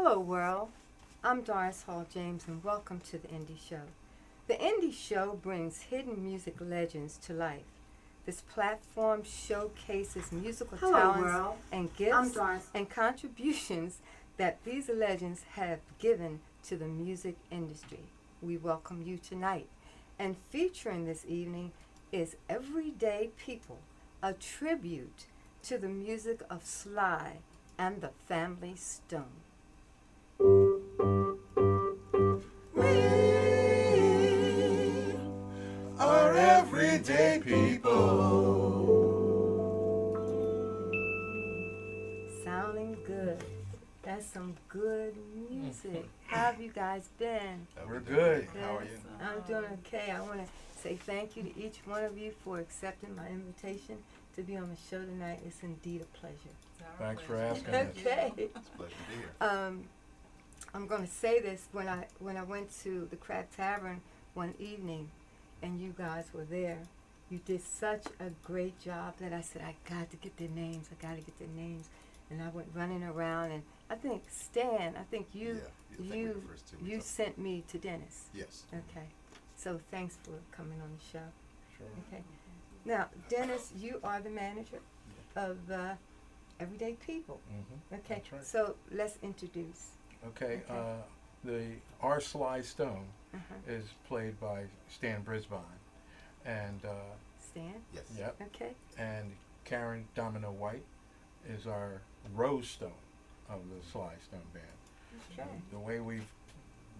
Hello, world. I'm Doris Hall James, and welcome to the Indie Show. The Indie Show brings hidden music legends to life. This platform showcases musical Hello, talents world. and I'm gifts Doris. and contributions that these legends have given to the music industry. We welcome you tonight. And featuring this evening is Everyday People, a tribute to the music of Sly and the Family Stone. We are everyday people. Sounding good. That's some good music. How have you guys been? We're good. Good. How are you? I'm doing okay. I want to say thank you to each one of you for accepting my invitation to be on the show tonight. It's indeed a pleasure. Thanks for asking us. Okay. It's a pleasure to be here. I'm going to say this when I went to the Crab Tavern one evening, and you guys were there. You did such a great job that I said I got to get their names. I got to get their names, and I went running around. And I think Stan, I think you you sent me to Dennis. Yes. Okay, so thanks for coming on the show. Sure. Okay, now Dennis, you are the manager of Everyday People. Mm-hmm. Okay, That's right. so let's introduce. Okay. Okay. Our Sly Stone Uh-huh. is played by Stan Brisbane, and Stan. yes. Yep. Okay. And Karen Domino White is our Rose Stone of the Sly Stone band. Okay. The way we've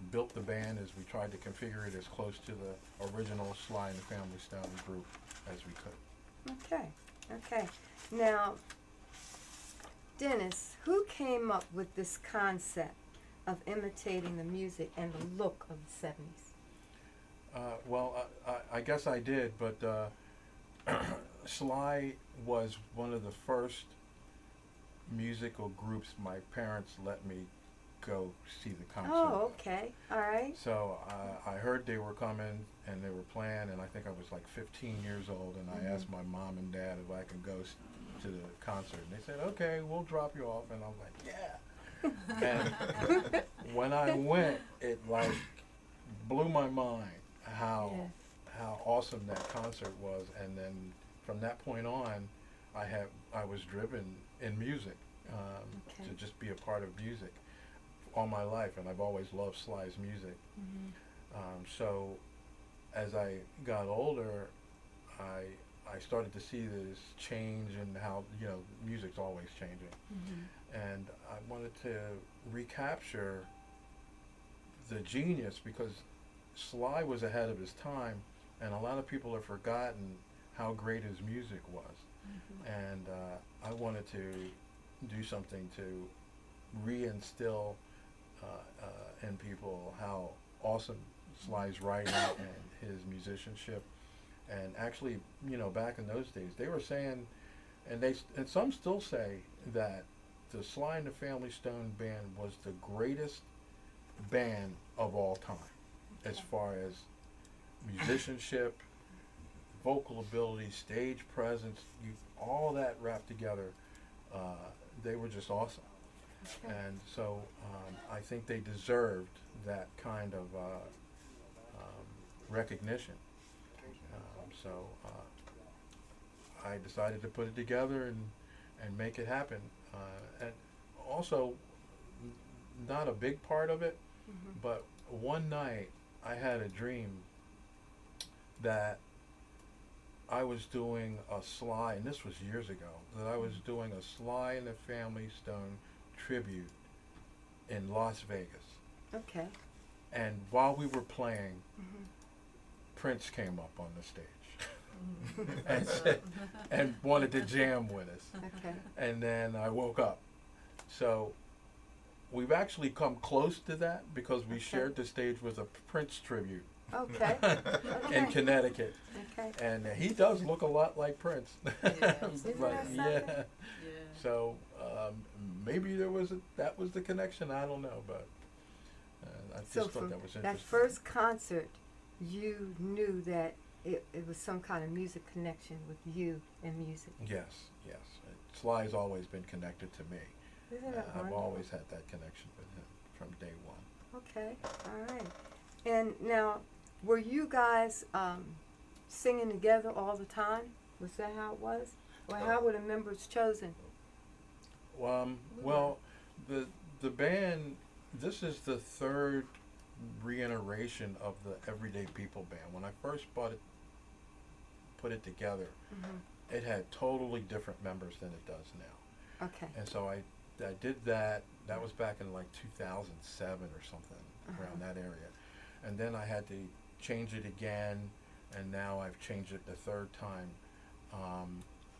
built the band is we tried to configure it as close to the original Sly and the Family Stone group as we could. Okay. Okay. Now, Dennis, who came up with this concept of imitating the music and the look of the 70s? I guess I did, but Sly was one of the first musical groups my parents let me go see the concert. Oh, okay. All right. So I heard they were coming and they were playing, and I think I was like 15 years old, and I asked my mom and dad if I could go to the concert, and they said, okay, we'll drop you off, and I was like, yeah. And when I went, it like blew my mind how awesome that concert was, and then from that point on, I was driven in music to just be a part of music all my life, and I've always loved Sly's music. Mm-hmm. So as I got older, I started to see this change in how, music's always changing. Mm-hmm. And I wanted to recapture the genius, because Sly was ahead of his time, and a lot of people have forgotten how great his music was. Mm-hmm. And I wanted to do something to reinstill in people how awesome Sly's writing and his musicianship. And actually, back in those days, they were saying, and some still say, that the Sly and the Family Stone band was the greatest band of all time, as far as musicianship, vocal ability, stage presence, all that wrapped together. They were just awesome. Okay. And so I think they deserved that kind of recognition. So I decided to put it together and make it happen. And also, not a big part of it, but one night I had a dream that I was doing a Sly, and this was years ago, that I was doing a Sly and the Family Stone tribute in Las Vegas. Okay. And while we were playing, Mm-hmm. Prince came up on the stage and said, and wanted to jam with us. Okay. And then I woke up. So we've actually come close to that, because we shared the stage with a Prince tribute. Okay. In Connecticut. Okay. And he does look a lot like Prince. Isn't But that something? yeah. So maybe that was the connection. I don't know, but I just So thought from that was interesting. that first concert, you knew that it was some kind of music connection with you and music. Yes. Sly's always been connected to me. Isn't that I've wonderful? always had that connection with him from day one. Okay, all right. And now, were you guys singing together all the time? Was that how it was? Or how were the members chosen? Well, the band. This is the third reiteration of the Everyday People band. When I first put it together, Mm-hmm. it had totally different members than it does now. Okay. And so I did that. That was back in like 2007 or something, around that area. And then I had to change it again, and now I've changed it the third time.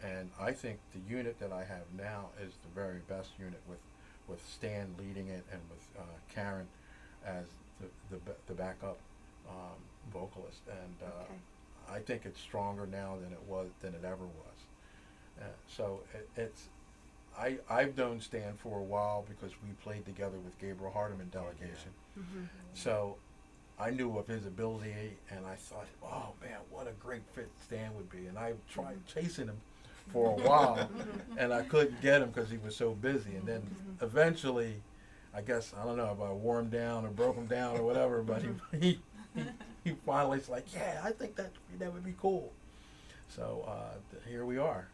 And I think the unit that I have now is the very best unit, with Stan leading it and with Karen as the backup vocalist. And Okay. I think it's stronger now than it ever was. So I've known Stan for a while because we played together with Gabriel Hardeman delegation. Mm-hmm. So I knew of his ability, and I thought, oh man, what a great fit Stan would be. And I tried chasing him for a while, and I couldn't get him because he was so busy. And then eventually, I guess, I don't know if I wore him down or broke him down or whatever, but he finally's like, yeah, I think that would be cool. So here we are.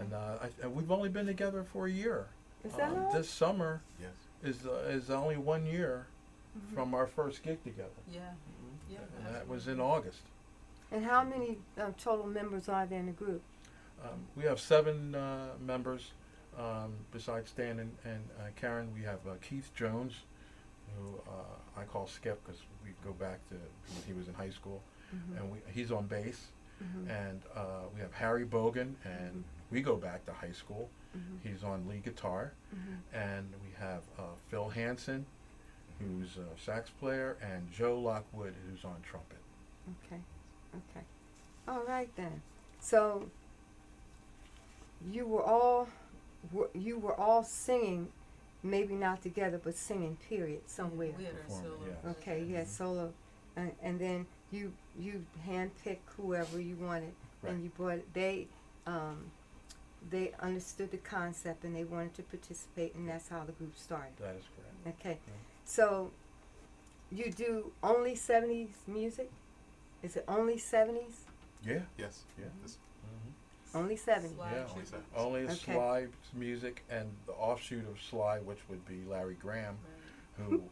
And we've only been together for a year. Is that all? This summer Yes. is only 1 year from our first gig together. Yeah. Yeah. And that was in August. And how many total members are there in the group? We have 7 members. Besides Stan and Karen, we have Keith Jones, who I call Skip because we go back to when he was in high school. And he's on bass. And we have Harry Bogan, and we go back to high school. He's on lead guitar. And we have Phil Hansen, who's a sax player, and Joe Lockwood, who's on trumpet. Okay. Okay. All right then. So you were all singing, maybe not together, but singing. Period. Somewhere. We had our Performing, solo. yeah. Okay. Yeah. Solo, and then you handpicked whoever you wanted, Right. and you brought. They understood the concept and they wanted to participate, and that's how the group started. That is correct. Okay. So you do only 70s music? Is it only 70s? Yeah. Yes. Yeah. This- Only 70s. Slide Yeah. tribute. Only Okay. Sly music, and the offshoot of Sly, which would be Larry Graham, Right. who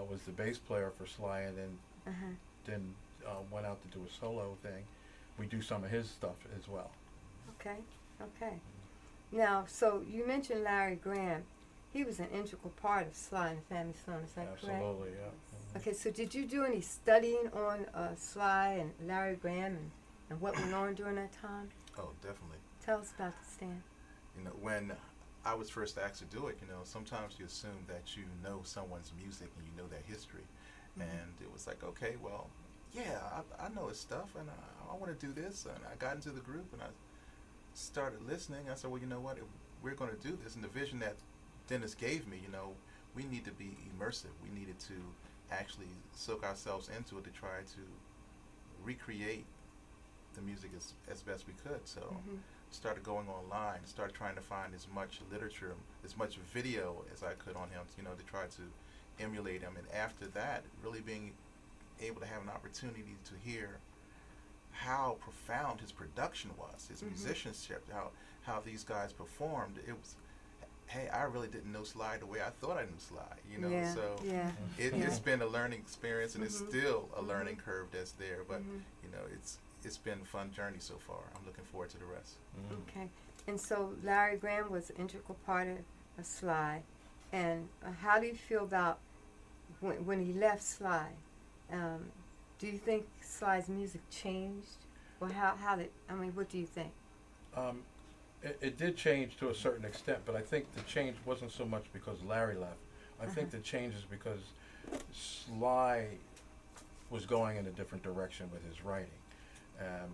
was the bass player for Sly, and Uh-huh. then went out to do a solo thing. We do some of his stuff as well. Okay. Okay. Now, so you mentioned Larry Graham. He was an integral part of Sly and the Family Stone. Is that correct? Absolutely, yeah. Okay. So did you do any studying on Sly and Larry Graham and what went on during that time? Oh, definitely. Tell us about the stand. You know, when I was first asked to do it, you know, sometimes you assume that you know someone's music and you know their history. And it was like, okay, well, yeah, I know his stuff, and I want to do this. And I got into the group, and I started listening. I said, well, you know what, if we're going to do this, and the vision that Dennis gave me, you know, we need to be immersive. We needed to actually soak ourselves into it to try to recreate the music as best we could. So started going online, started trying to find as much literature, as much video as I could on him, you know, to try to emulate him. And after that, really being able to have an opportunity to hear how profound his production was, his musicianship, how these guys performed. It was, hey, I really didn't know Sly the way I thought I knew Sly, you know. Yeah. So Yeah. it's been a learning experience, and it's still a learning curve that's there. But you know, it's been a fun journey so far. I'm looking forward to the rest. Okay. And so Larry Graham was an integral part of Sly. And how do you feel about when he left Sly? Do you think Sly's music changed? Or what do you think? It did change to a certain extent, but I think the change wasn't so much because Larry left. I think the change is because Sly was going in a different direction with his writing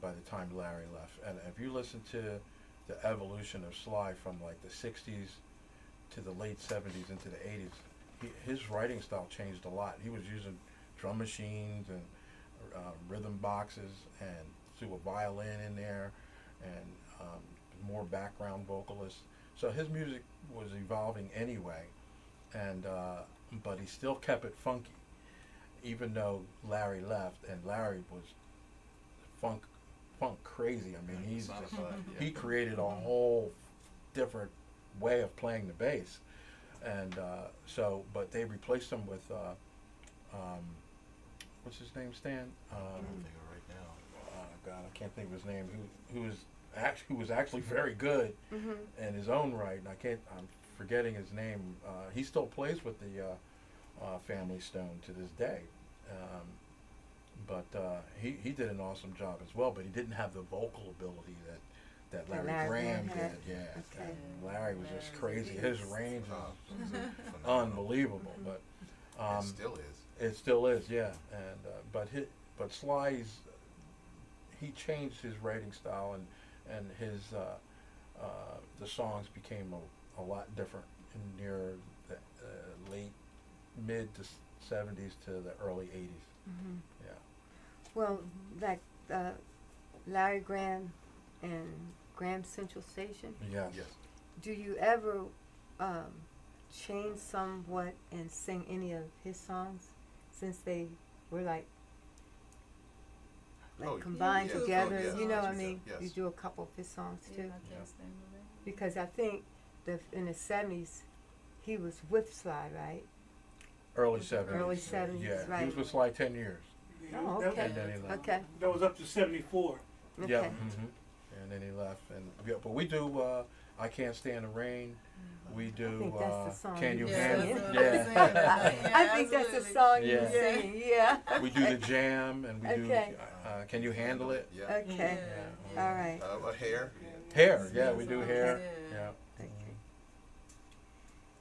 by the time Larry left. And if you listen to the evolution of Sly from like the 60s to the late 70s into the 80s, his writing style changed a lot. He was using drum machines and rhythm boxes and threw a violin in there and more background vocalists. So his music was evolving anyway, and but he still kept it funky, even though Larry left, and Larry was funk crazy. I mean, he's just, he created a whole different way of playing the bass, and so but they replaced him with what's his name, Stan? I don't think of it right now. God, I can't think of his name. Who was actually very good in his own right, and I'm forgetting his name. He still plays with the Family Stone to this day. But he did an awesome job as well, but he didn't have the vocal ability that Larry Graham did. Yeah, Okay. Larry was just crazy. His range was Phenomenal. unbelievable. But It still is. it still is, yeah. And but Sly's, he changed his writing style, and his the songs became a lot different in near the late mid to 70s to the early 80s. Mm-hmm. Yeah. Well, like Larry Graham and Graham Central Station, Yes. Yes. do you ever change somewhat and sing any of his songs since they were like Oh, combined yes. together? Oh, yes. You know what I Yes. mean? Yes. You do a couple of his songs too? Yeah. Because I think in the 70s, he was with Sly, right? Early 70s. Early 70s, Yeah. right. He was with Sly 10 years. Oh, That- okay. And then he left. Okay. That was up to 74. Okay. Yeah. And then he left. And yeah, but we do I Can't Stand the Rain. We do think that's the song Can you You were Handle singing. Yeah. I think that's the song you were Yeah. singing. Yeah. We do the Jam, and we Okay. do Can You Handle It? Yeah. Okay. Yeah. All right. A hair. Hair, yeah, we do hair. Yeah. Yeah. Okay.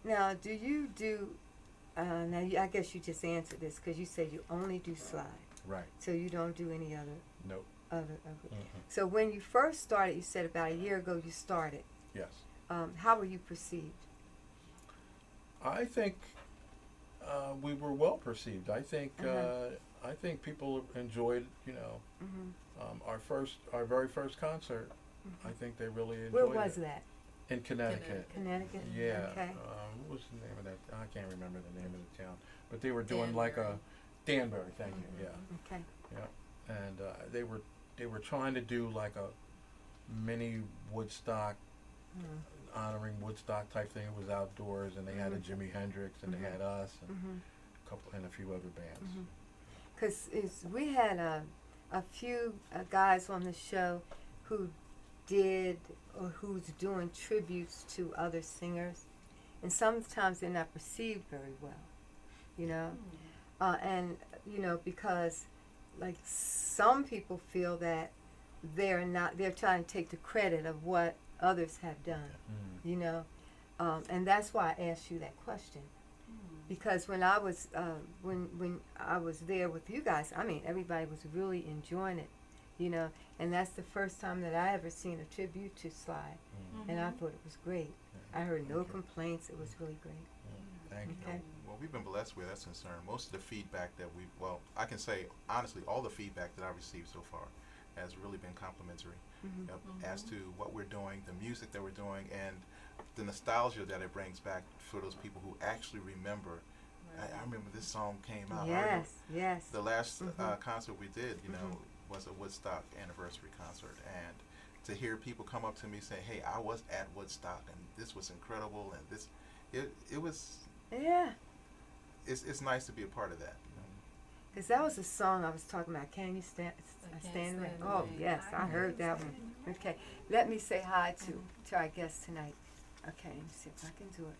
Now, do you do? I guess you just answered this because you said you only do slide, Right. so you don't do any other. Nope. So when you first started, you said about a year ago you started. Yes. How were you perceived? I think we were well perceived. I think Uh-huh. I think people enjoyed, our very first concert. I think they really enjoyed Where it. was that? In Connecticut. Connecticut. Yeah. Okay. What was the name of that? I can't remember the name of the town. But they were doing Danbury. Danbury. Thank you. Yeah. Okay. Yeah. And they were trying to do like a mini Woodstock, honoring Woodstock type thing. It was outdoors, and they had a Jimi Hendrix, and they had us, and a few other bands. Because we had a few guys on the show who did or who's doing tributes to other singers, and sometimes they're not perceived very well, and because like some people feel that they're trying to take the credit of what others have done, and that's why I asked you that question. Because when I was when I was there with you guys, I mean everybody was really enjoying it, and that's the first time that I ever seen a tribute to Sly, and I thought it was great. I heard no complaints. It was really great. Thank you. Okay. Well, we've been blessed where that's concerned. Most of the feedback that I can say honestly, all the feedback that I've received so far has really been complimentary as to what we're doing, the music that we're doing, and the nostalgia that it brings back for those people who actually remember. I remember this song came out. Yes. The last concert we did, was a Woodstock anniversary concert, and to hear people come up to me saying, "Hey, I was at Woodstock, and this was incredible," and it was. Yeah. It's nice to be a part of that. Because that was the song I was talking about. Can you stand? Stand There? the Oh Rain. yes, I heard that one. Okay, let me say hi to our guest tonight. Okay, let me see if I can do it.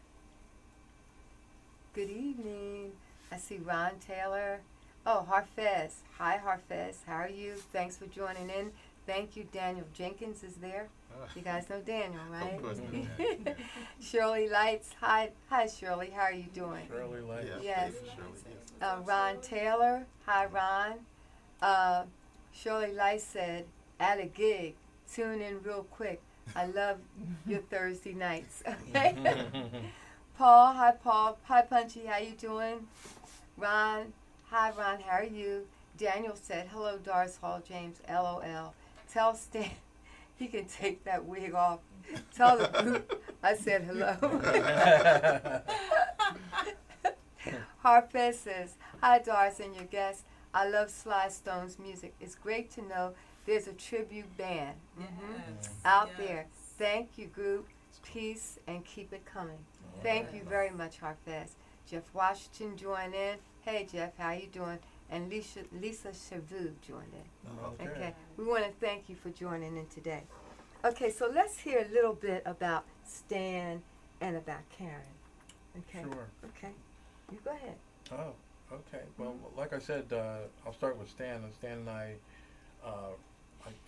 Good evening. I see Ron Taylor. Oh, Harfez. Hi, Harfez. How are you? Thanks for joining in. Thank you. Daniel Jenkins is there. You guys know Daniel, right? Of course, we know that, yeah. Shirley Lights. Hi, Shirley. How are you doing? Shirley Light. Yes. Shirley, Ron Taylor. Hi, Ron. Shirley Light said, at a gig, tune in real quick. I love your Thursday nights. Okay. Paul. Hi, Punchy. How you doing? Ron. Hi, Ron. How are you? Daniel said, hello, Doris Hall James. LOL. Tell Stan he can take that wig off Tell the group I said hello. Harpeth says, "Hi Doris and your guests. I love Sly Stone's music. It's great to know there's a tribute band out there. Thank you, group. Peace and keep it coming." Thank you very much, Harpeth. Jeff Washington joined in. Hey Jeff, how you doing? And Lisa Chavu joined in. Okay. We want to thank you for joining in today. Okay, so let's hear a little bit about Stan and about Karen. Okay. Sure. Okay. You go ahead. Oh, okay. Well, like I said, I'll start with Stan. And Stan and I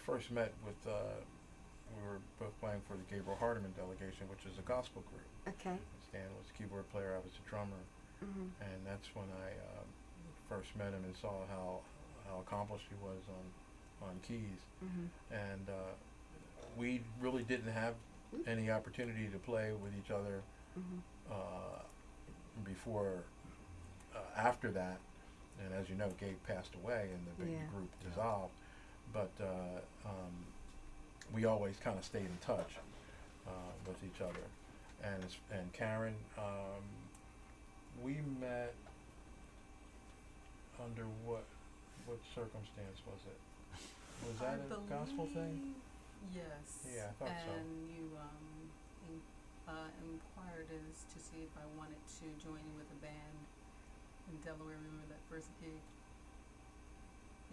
first met with, we were both playing for the Gabriel Hardiman delegation, which is a gospel group. Okay. Stan was a keyboard player, I was a drummer. And that's when I first met him and saw how accomplished he was on keys. And we really didn't have any opportunity to play with each other before, after that. And as you know, Gabe passed away and the big group dissolved. But we always kind of stayed in touch with each other. And Karen, we met under what circumstance was it? Was that a gospel thing? Yes. Yeah, I thought so. And you inquired as to see if I wanted to join you with a band in Delaware. Remember that first gig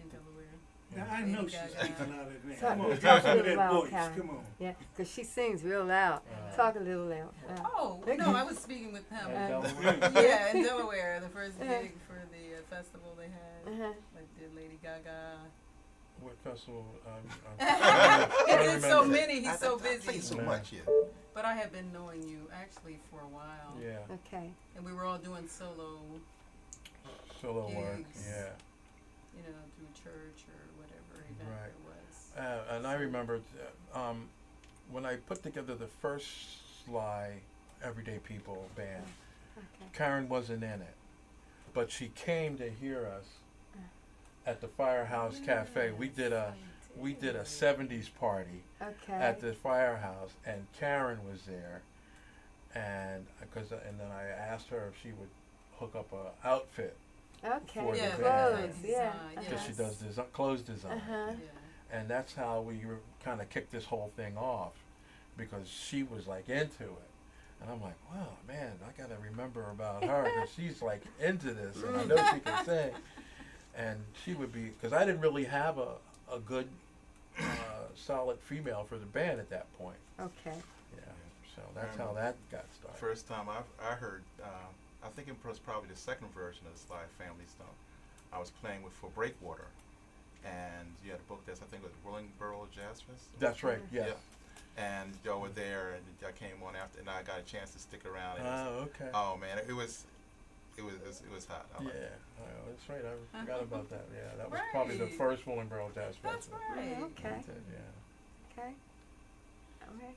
in Delaware? Now, I know she's speaking out of Talk- Come on, talk drop a some of little that loud, voice. Karen. Come on. Yeah, because she sings real loud. Talk a little loud. Oh, no, I was speaking with him. Delaware? Yeah, in Delaware, the first gig for the festival they had. Like did Lady Gaga. What festival? He did so remember. many, he's so played busy. so Yeah. much, yeah. But I have been knowing you actually for a while. Yeah, Okay. And we were all doing solo, solo work. Gigs. Yeah. you know, through church or whatever event Right. it was. And I remember when I put together the first Sly Everyday People band, Okay. Karen wasn't in it, but she came to hear us at the Firehouse Cafe. We did a 70s party Okay. at the Firehouse, and Karen was there, and then I asked her if she would hook up a outfit Okay. for the Yeah, band. Clothes. Yeah. because she does clothes design. Uh-huh. Yeah. And that's how we kind of kicked this whole thing off, because she was like into it. And I'm like, wow, man, I got to remember about her, because she's like into this, and I know she can sing. And she would be, because I didn't really have a good, solid female for the band at that point. Okay. Yeah, so that's how that got started. First time I heard, I think it was probably the second version of the Sly Family Stone. I was playing with for Breakwater, and you had a book that's, I think it was Rolling Borough Jazz Fest. That's right, yes. Yeah. And y'all were there, and I came on after, and I got a chance to stick around. And Okay. oh man, it was hot. I Yeah, liked it. that's right. I forgot about that. Yeah, that was probably the Right. first Rolling Borough Jazz That's Festival. right. Okay. We did, yeah. Okay. Okay.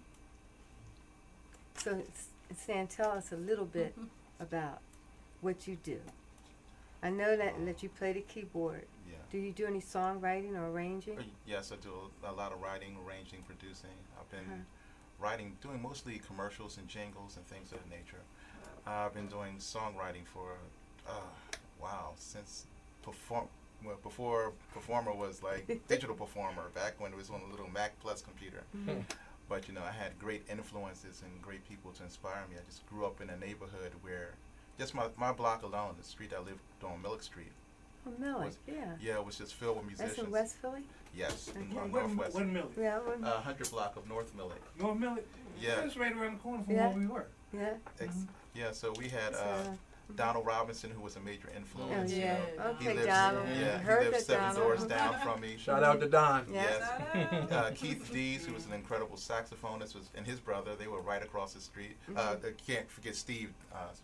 So, Stan, tell us a little bit about what you do. I know that you play the keyboard. Yeah. Do you do any songwriting or arranging? Yes, I do a lot of writing, arranging, producing. I've been Uh-huh. doing mostly commercials and jingles and things of that nature. I've been doing songwriting for, since before Performer was like Digital Performer, back when it was on a little Mac Plus computer. Mm-hmm. But I had great influences and great people to inspire me. I just grew up in a neighborhood where, just my block alone, the street I lived on, Millick Street, Oh, Millie, was- yeah. it was just filled with musicians. That's in West Philly? Yes, in Okay. Northwest. 1 million. Yeah. 100 block of North Millick. North Millick. Yeah. That's right around the corner from Yeah. where we were. Yeah. Yeah, so we had So, Donald Robinson, who was a major oh, influence. yeah. He Okay, lives, Donald. yeah, he Heard lives that, 7 Donald. doors down from me. Shout out to Don. Yeah. Yes. Keith Dees, who was an incredible saxophonist, and his brother, they were right across the street. I can't forget Steve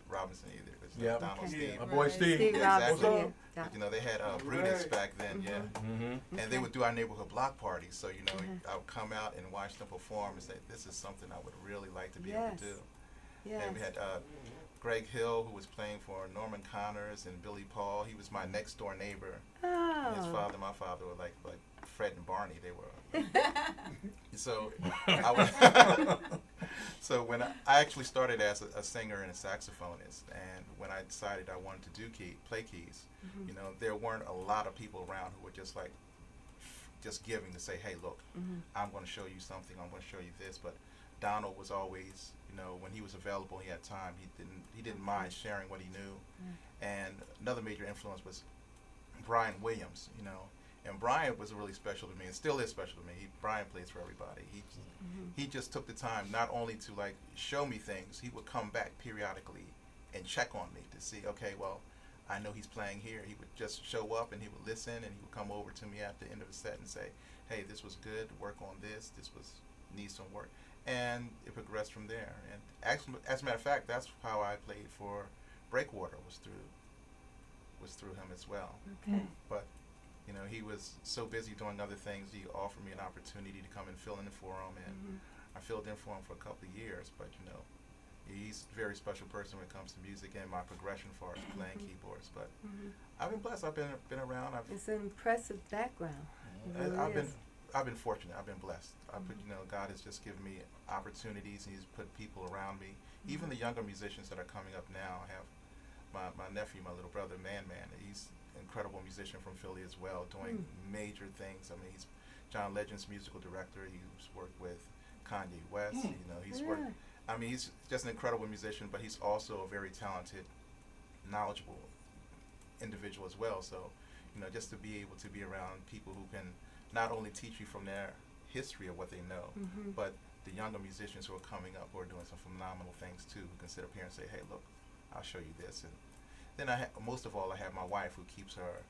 Robinson either. It's Yep. Donald Okay. Steve. My boy Right. Steve. Steve Yeah, Robinson. exactly. Yeah. But, they had Brutus Right. back then, yeah. Mm-hmm. And they would do our neighborhood block parties. So, I would come out and watch them perform and say, this is something I would really like to be able Yes. to do. Yes. And we had Greg Hill, who was playing for Norman Connors, and Billy Paul. He was my next door neighbor. Oh. His father and my father were like Fred and Barney. They were. So I was so when I actually started as a singer and a saxophonist, and when I decided I wanted to play keys, you know, there weren't a lot of people around who were just like just giving to say, hey, look, I'm going to show you something. I'm going to show you this. But Donald was always, you know, when he was available, he had time. He didn't mind sharing what he knew. And another major influence was Brian Williams, you know. And Brian was really special to me, and still is special to me. Brian plays for everybody. He just took the time not only to like show me things, he would come back periodically and check on me to see, okay, well, I know he's playing here. He would just show up and he would listen, and he would come over to me at the end of the set and say, hey, this was good, work on this, needs some work. And it progressed from there. And actually, as a matter of fact, that's how I played for Breakwater, was through him as well. Okay. But you know, he was so busy doing other things, he offered me an opportunity to come and fill in for him, and I filled in for him for a couple of years. But you know, he's a very special person when it comes to music and my progression as far as playing keyboards. But I've been blessed. I've been around. It's an impressive background. It really is. I've been fortunate. I've been blessed. You know, God has just given me opportunities, and He's put people around me. Even the younger musicians that are coming up now. I have my nephew, my little brother, Man. He's an incredible musician from Philly as well, doing major things. I mean, he's John Legend's musical director. He's worked with Kanye West. You know, he's worked. I mean, he's just an incredible musician, but he's also a very talented, knowledgeable individual as well. So, you know, just to be able to be around people who can not only teach you from their history of what they know, but the younger musicians who are coming up who are doing some phenomenal things too, who can sit up here and say, hey, look, I'll show you this. And then most of all, I have my wife who keeps her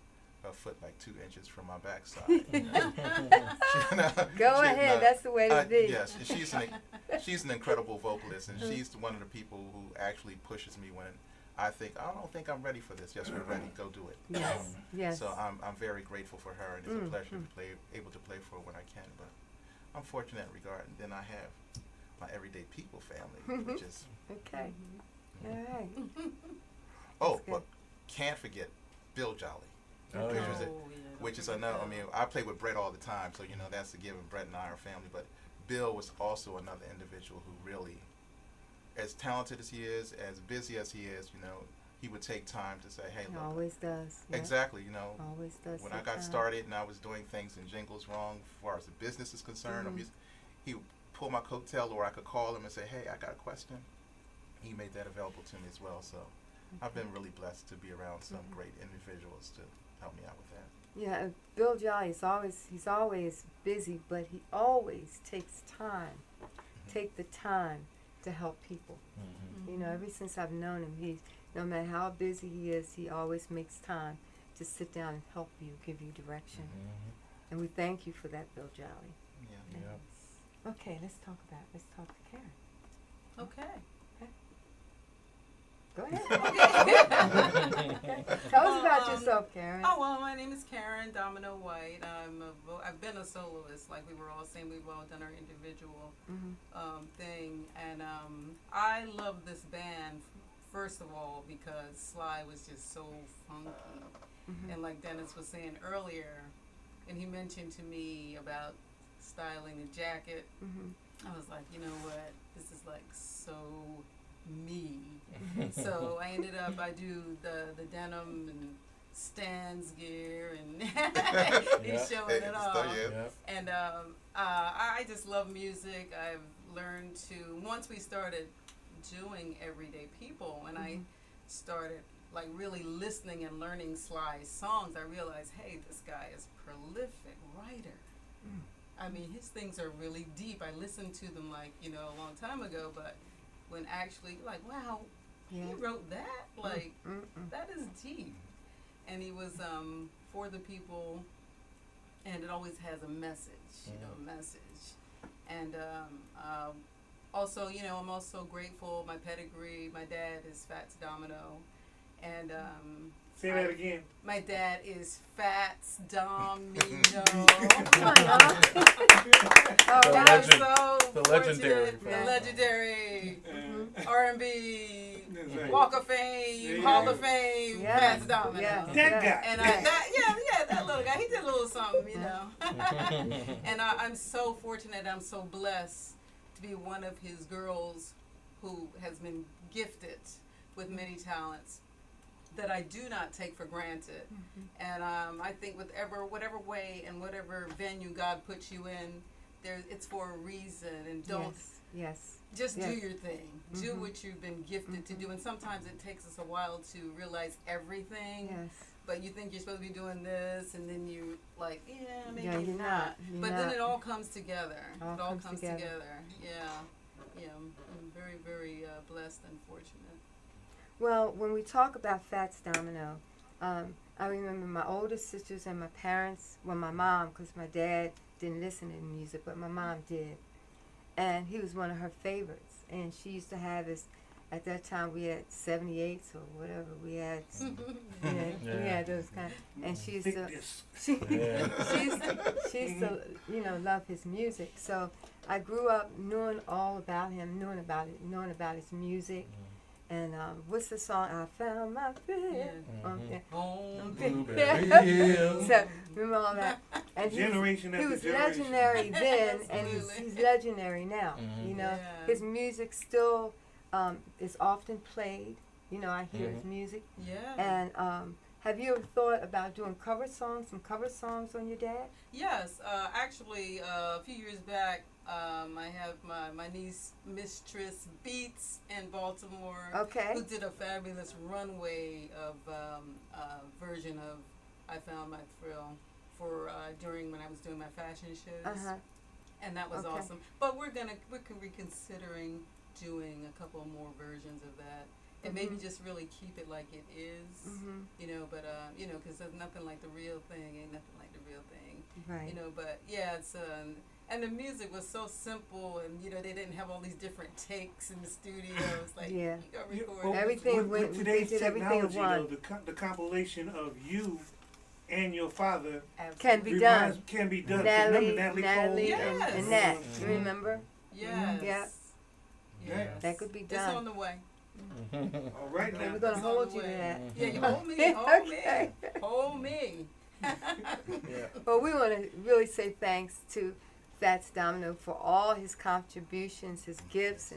foot like 2 inches from my backside. Go ahead, that's the way to be. Yes, she's an incredible vocalist, and she's one of the people who actually pushes me when I don't think I'm ready for this. Yes, you're ready. Go do it. Yes, yes. So I'm very grateful for her, and it's a pleasure to able to play for her when I can. But I'm fortunate in regard. And then I have my Everyday People family, which is okay. All right. Oh, but can't forget Bill Jolly. Which is another. I mean, I play with Brett all the time, so you know that's a given. Brett and I are family, but Bill was also another individual who really, as talented as he is, as busy as he is, you know, he would take time to say, "Hey, look." Always does. Exactly, you know. Always does. When I got started and I was doing things in jingles wrong, as far as the business is concerned, he would pull my coattail, or I could call him and say, "Hey, I got a question." He made that available to me as well. So I've been really blessed to be around some great individuals to help me out with that. Yeah, Bill Jolly he's always busy, but he always takes time. Take the time to help people. You know, ever since I've known him, no matter how busy he is, he always makes time to sit down and help you, give you direction. And we thank you for that, Bill Jolly. Yeah. Okay, let's talk to Karen. Okay. Go ahead. Okay. Tell us about yourself, Karen. Oh, well, my name is Karen Domino White. I've been a soloist, like we were all saying. We've all done our individual thing. And I love this band, first of all, because Sly was just so funky. And like Dennis was saying earlier, and he mentioned to me about styling a jacket, I was like, you know what? This is like so me. So I ended up, I do the denim and Stan's gear, and he's showing it off. And I just love music. I've learned to, once we started doing Everyday People, and I started like really listening and learning Sly's songs, I realized, hey, this guy is a prolific writer. I mean, his things are really deep. I listened to them like, you know, a long time ago, but when actually, like, wow, he wrote that? Like, that is deep. And he was for the people, and it always has a message, you know, a message. And also, you know, I'm also grateful, my pedigree, my dad is Fats Domino, and say that again. My dad is Fats Domino. The legendary. The legendary R&B, Walk of Fame, Hall of Fame, Fats Domino. That guy. And that little guy. He did a little something, you know. And I'm so fortunate. I'm so blessed to be one of his girls who has been gifted with many talents that I do not take for granted. And I think whatever way and whatever venue God puts you in, it's for a reason. And don't Yes. just Yes. do your thing. Do what you've been gifted to do. And sometimes it takes us a while to realize everything. Yes. But you think you're supposed to be doing this, and then you like, maybe Yeah, you're not. You're but then not. it all comes together. All It all comes comes together. together. Yeah. I'm very, very blessed and fortunate. Well, when we talk about Fats Domino, I remember my older sisters and my parents, well, my mom, because my dad didn't listen to music, but my mom did. And he was one of her favorites. And she used to have this, at that time we had 78s or whatever. We had, we had those kind. And she used to, she used to, love his music. So I grew up knowing all about him, knowing about his music. And what's the song? I found my friend. Home Blueberry Hill. So remember all that. And Generation he after was generation. legendary then, and Absolutely. he's legendary now. You know, Yeah. his music still is often played. You know, I hear his music. Yeah. And have you ever thought about doing some cover songs on your dad? Yes. Actually, a few years back, I have my niece, Mistress Beats in Baltimore, Okay. who did a fabulous runway of version of "I Found My Thrill" for during when I was doing my fashion shows, and that was Okay. awesome. But we're reconsidering doing a couple more versions of that, and maybe just really keep it like it is, you know. But because there's nothing like the real thing. Ain't nothing like the real thing, Right. you know. But yeah, it's and the music was so simple, and they didn't have all these different takes in the studios. Like Yeah. you go You- record oh, Everything with went- today's they did everything in technology, one. though, the compilation of you and your father Can be reminds- done. Can be done. Natalie, Remember Natalie, Cole? Yes. and Nat. You remember? Yes. Yeah. Yes. That could be It's done. on the way. All right Okay, now. we're gonna It's hold on you the to way. that. Yeah, you hold me, hold Okay. me, hold me. Yeah. Well, we want to really say thanks to Fats Domino for all his contributions, his gifts,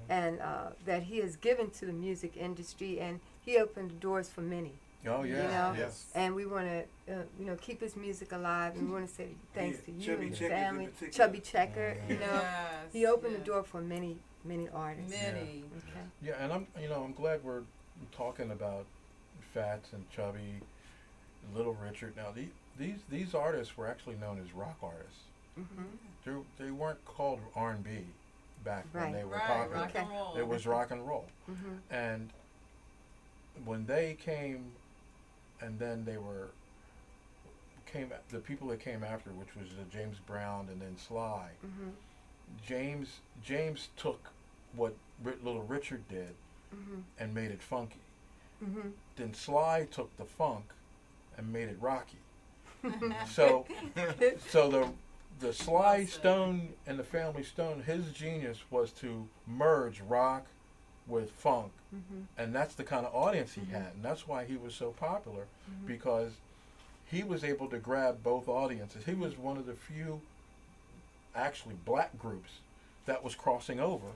and that he has given to the music industry, and he opened the doors for many. Oh yeah. know? Yes. And we want to, keep his music alive. And we want to say thanks to you Chubby and the Checkers in family. particular. Chubby Checker, Yes, he opened yeah. the door for many, many artists. Many. Okay. Yeah, and I'm glad we're talking about Fats and Chubby, Little Richard. Now these artists were actually known as rock artists. They weren't called R&B back when Right. they were Right, popular. rock and roll. It was rock and roll. And when they came, and then the people that came after, which was James Brown and then Sly. James took what Little Richard did and made it funky. Then Sly took the funk and made it rocky. So the Sly Stone and the Family Stone, his genius was to merge rock with funk, and that's the kind of audience he had, and that's why he was so popular, because he was able to grab both audiences. He was one of the few actually black groups that was crossing over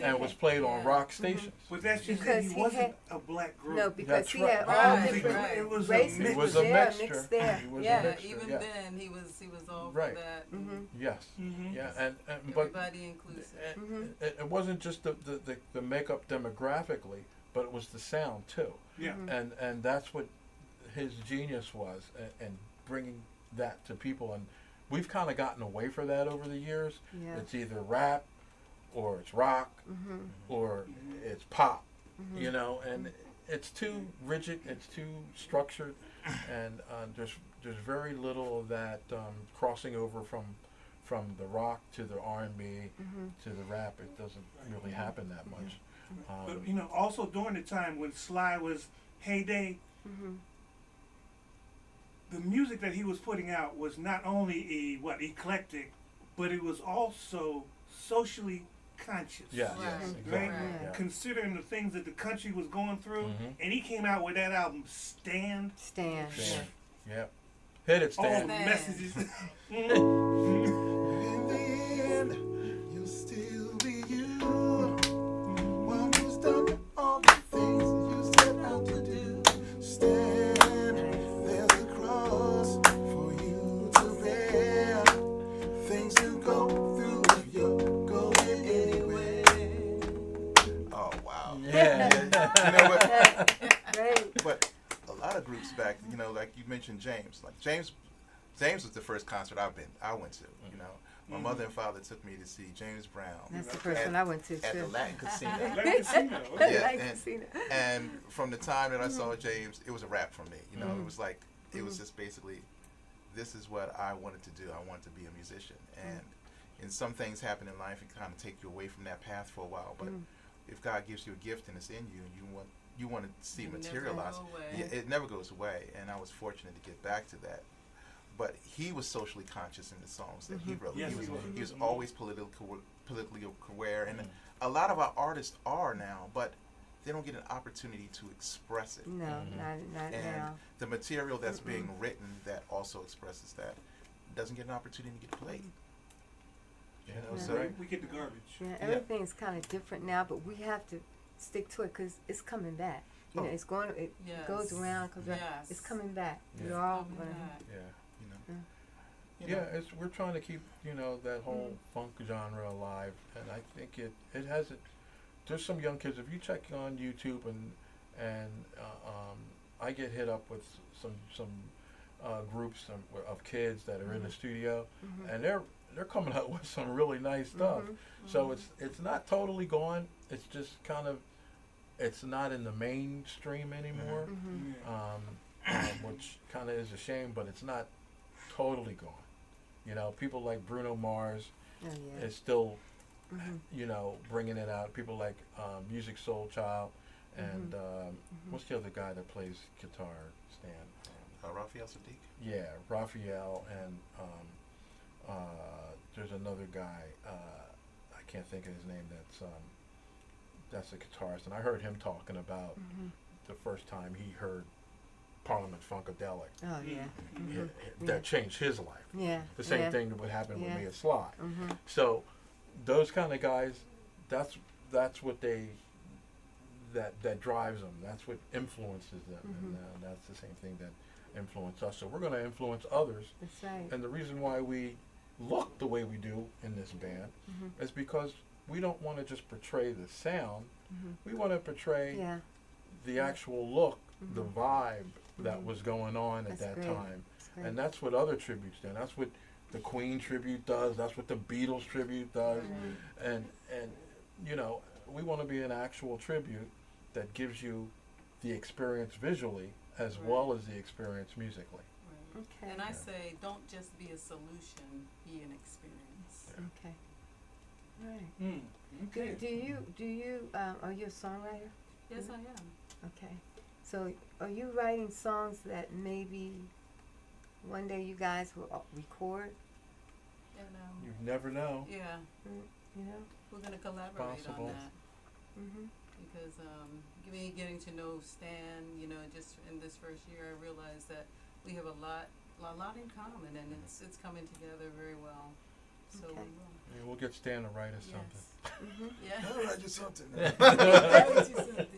and was played on rock stations. But that's just Because that he he wasn't had- a black group. No, because That's he right. had all Right, different right. It was a races. mix. It was were a there, mixture. mixed there. It was a Yeah. mixture, Even yeah. then, he was all Right. for that. Yes. Mhm. Yeah, and but Everybody inclusive. it wasn't just the makeup demographically, but it was the sound too. Yeah. And that's what his genius was, and bringing that to people. And we've kind of gotten away from that over the years. Yeah. It's either rap, or it's rock, or it's pop, and it's too rigid, it's too structured, and there's very little of that crossing over from the rock to the R&B to the rap. It doesn't really happen that much. But also during the time when Sly was heyday, the music that he was putting out was not only eclectic, but it was also socially conscious. Yeah, Right. yes, Right? exactly. Right. Yeah. Considering the things that the country was going through, Mhm. and he came out with that album, Stand. Stand. Yeah. Yeah. Hit it, all Stan. messages. In the end, you'll still be you. One who's done all the things you set out to do. Stand, there's a cross for you to bear. Things to go through if you're going anywhere. Oh, wow. Yeah. You know what? Great. But a lot of groups back, you know, like you mentioned James. Like James was the first concert I went to, you know. My mother and father took me to see James Brown That's the first one I went to, at the too. Latin Casino. Like casino. Yeah, Like and- casino. And from the time that I saw James, it was a wrap for me. You know, Mm-hmm. it was like, it was just basically, this is what I wanted to do. I wanted to be a musician. And some things happen in life and kind of take you away from that path for a while. But if God gives you a gift and it's in you and you want to see it It never materialize, go away. yeah, it never goes away. And I was fortunate to get back to that. But he was socially conscious in the songs that he wrote. Yes, he was, he was. he was always politically aware. And a lot of our artists are now, but they don't get an opportunity to express it. No, not And now. the material that's being written that also expresses that doesn't get an opportunity to get played. You know, Yeah. so We get the garbage. Yeah, everything's kind of different now, but we have to stick to it because it's coming back. You know, Oh. it's going. It Yes. goes around. Yes. It's coming back. Yeah. We're all Coming gonna. back. Yeah. you know, Yeah. you Yeah, know, we're trying to keep, you know, that whole funk genre alive, and I think it has it. There's some young kids. If you check on YouTube and I get hit up with some groups of kids that are in the studio, and they're coming up with some really nice stuff. So it's not totally gone. It's just kind of, it's not in the mainstream anymore, which kind of is a shame. But it's not totally gone. You know, people like Bruno Mars Oh yeah. is still, you know, bringing it out. People like Music Soul Child, and what's the other guy that plays guitar? Stan. Raphael Sadiq. Yeah, Raphael, and there's another guy. I can't think of his name. That's a guitarist, and I heard him talking about the first time he heard Parliament Funkadelic. Oh yeah. That changed his life. Yeah. The same yeah. thing that would happen with Yeah. Mia Sly. So those kind of guys, that's what that drives them. That's what influences them, and that's the same thing that influences us. So we're going to influence others. That's right. And the reason why we look the way we do in this band is because we don't want to just portray the sound. We want to portray Yeah. the actual look, the vibe that was going on at That's that great. time. That's great. And that's what other tributes do. That's what the Queen tribute does. That's what the Beatles tribute does. And you know, we want to be an actual tribute that gives you the experience visually as well as the experience musically. Right. Okay. And I say, don't just be a solution, be an experience. Okay. Right. Okay. Do you are you a songwriter? Yes, I am. Okay. So are you writing songs that maybe one day you guys will record? And You never know. yeah, You know? we're gonna collaborate possible. on that Mhm. because me getting to know Stan, you know, just in this first year, I realized that we have a lot in common, and it's coming together very well. So Okay. we will. Yeah, we'll get Stan to write us something. Mhm. Yeah. I'll write you something.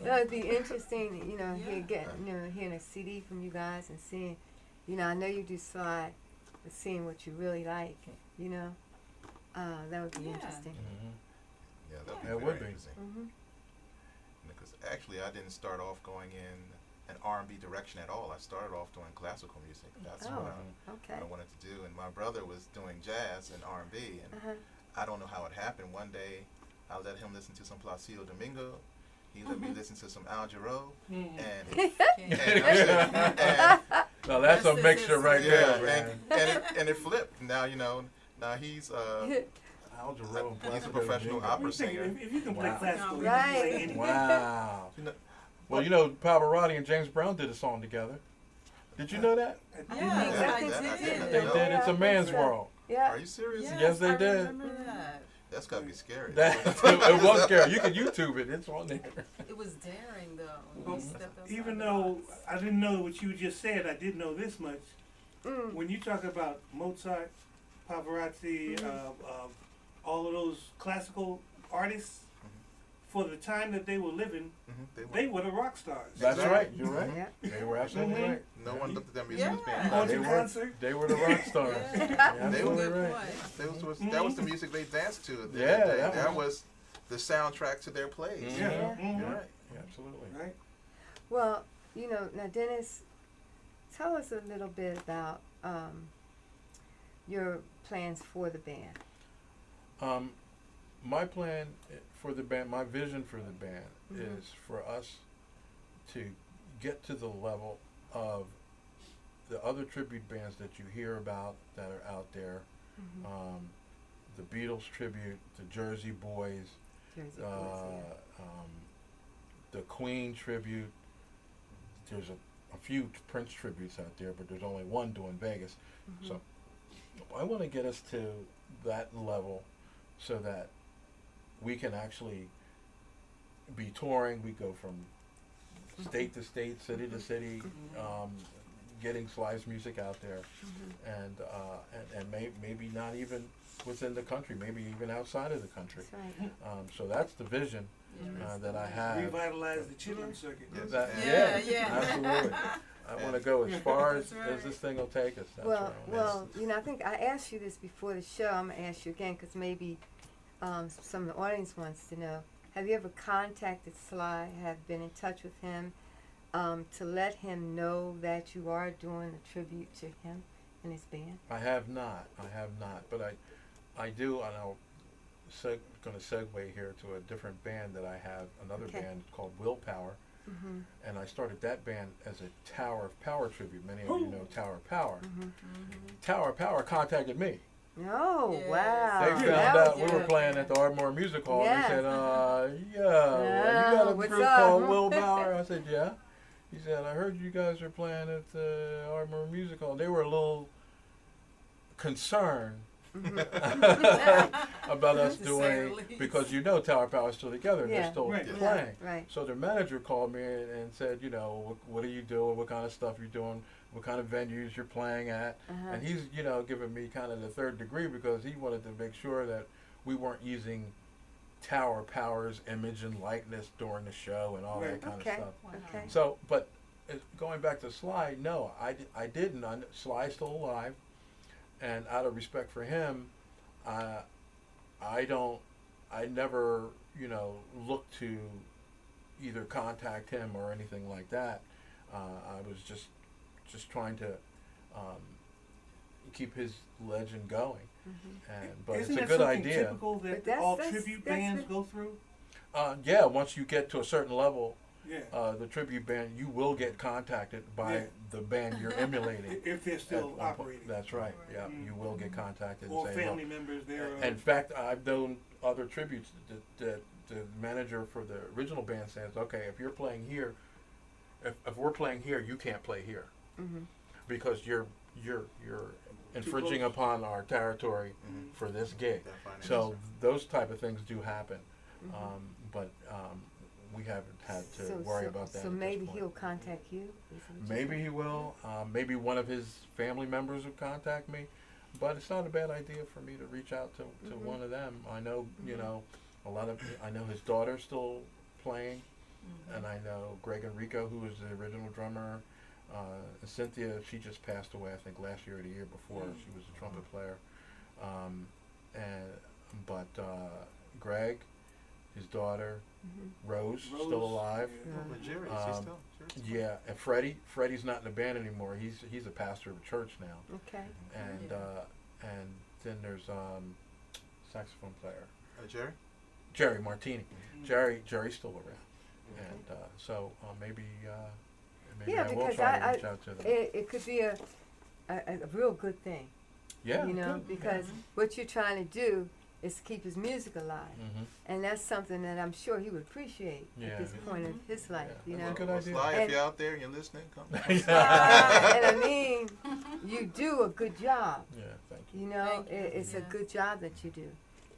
No, it'd be interesting, you know, Yeah. hearing a CD from you guys and seeing, you know, I know you do slide, but seeing what you really like, you know, that would be Yeah. interesting. Yeah, that'd be It very would be. interesting. Mhm. Because actually, I didn't start off going in an R&B direction at all. I started off doing classical music. That's Oh. what Okay. I wanted to do. And my brother was doing jazz and R&B. And Uh-huh. I don't know how it happened. One day, I let him listen to some Placido Domingo. He let me listen to some Al Jarreau. And, and Now that's a Yes, mixture yes, right yeah, there, and it flipped. Now, you know, now he's Al Jarreau and he's a Placido professional Domingo. opera singer. If you can play Wow. classical, you Right. can play anything. Wow. You know, Well, you know, Pavarotti and James Brown did a song together. Did you know that? Yeah, I I think did. so. They Yeah. did. It's a I man's think so. world. Yeah. are you serious? Yes, they I did. remember that. That's gotta be scary. It was scary. You can YouTube it. It's on there. It was daring, though. Well, He stepped outside Even the though box. I didn't know what you just said, I did know this much. when you talk about Mozart, Pavarotti, all of those classical artists, for the time that they were living, they were the rock stars. That's Exactly. right. You're right. Yeah. They were absolutely Mhm. right. No one looked at their music as being Yeah. You going classic. to They were- concert? They were the rock stars. Yeah. You're They absolutely Good right. point. That was the music they danced to. Yeah, that that was the soundtrack to their plays. Mhm. Yeah. Yeah. Mhm. You're right. Yeah, absolutely. Right. Well, now Dennis, tell us a little bit about your plans for the band. My plan for the band, my vision for the band is for us to get to the level of the other tribute bands that you hear about that are out there. The Beatles tribute, the Jersey Boys, Jersey Boys, the Queen tribute. There's a few Prince tributes out there, but there's only one doing Vegas. So I want to get us to that level so that we can actually be touring. We go from state to state, city to city, getting Sly's music out there, and maybe not even within the country, maybe even outside of the country. That's right. So that's the vision that I have. Revitalize the chitlin circuit. Yes. That, Yeah, yeah, yeah. absolutely. I want to go as far as, That's right. as this thing will take us. That's Well, what I wanna I think I asked you this before the show. I'm gonna ask you again because maybe some of the audience wants to know. Have you ever contacted Sly? Have been in touch with him to let him know that you are doing a tribute to him and his band? I have not, but I do, and I'm going to segue here to a different band that I have, another Okay. band called Willpower, Mm-hmm. and I started that band as a Tower of Power tribute. Many of you know Tower of Power. Tower of Power contacted me. Oh, Yes. wow. They That found was out we were good. playing at the Ardmore Music Hall. Yeah. And they said, you got a what's group up? called Willpower? I said, yeah. He said, I heard you guys are playing at the Ardmore Music Hall. They were a little concerned about us To say the doing, least. because Tower Power is still together and Yeah. they're still Right. playing. Right. So their manager called me and said, what are you doing? What kind of stuff you're doing? What kind of venues you're playing at? Uh-huh. And he's, giving me kind of the third degree because he wanted to make sure that we weren't using Tower Power's image and likeness during the show and all Right. that kind Okay. of stuff. Wow. Okay. So, but going back to Sly, no, I didn't. Sly's still alive, and out of respect for him, I never, look to either contact him or anything like that. I was just trying to keep his legend going, but Isn't it's a that good something idea. typical But that that's- all that's- tribute that's bands the- go through? Yeah, once you get to a certain level, Yeah. the tribute band, you will get contacted by Yeah. the band you're emulating. If they're still At one point. operating. That's right. Yeah, Mhm. you will get contacted Or and say, family members there. In fact, I've known other tributes that the manager for the original band says, okay, if you're playing here, if we're playing here, you can't play here because you're infringing close. upon our territory for this gig. That finances So are- those type of things do happen, but we haven't had to worry about that. So at this maybe point. he'll contact you? Is that what you're Maybe saying? he will. Maybe one of his family members will contact me. But it's not a bad idea for me to reach out to one of them. I know, I know his daughter's still playing. And I know Greg Enrico, who was the original drummer. Cynthia, she just passed away, I think, last year or the year before. She was a trumpet player. But Greg, his daughter, Rose, still alive. Yeah. Oh, but Jerry, is he still? Jerry's still- Yeah, and Freddie's not in the band anymore. He's a pastor of a church now. Okay. And then there's saxophone player Jerry? Jerry Martini. Jerry's still around, and so maybe Yeah, I will because try to reach out to them. It could be a real good thing, Yeah, because what you're trying to do is to keep his music alive, and that's something that I'm sure he would appreciate Yeah. at this point of his life. Yeah. You That's know, a good Well, idea. Sly, And- if you're out there and you're listening, come. and I mean, you do a good job. Yeah, thank you. You know, Thank you. it's a Yeah. good job that you do.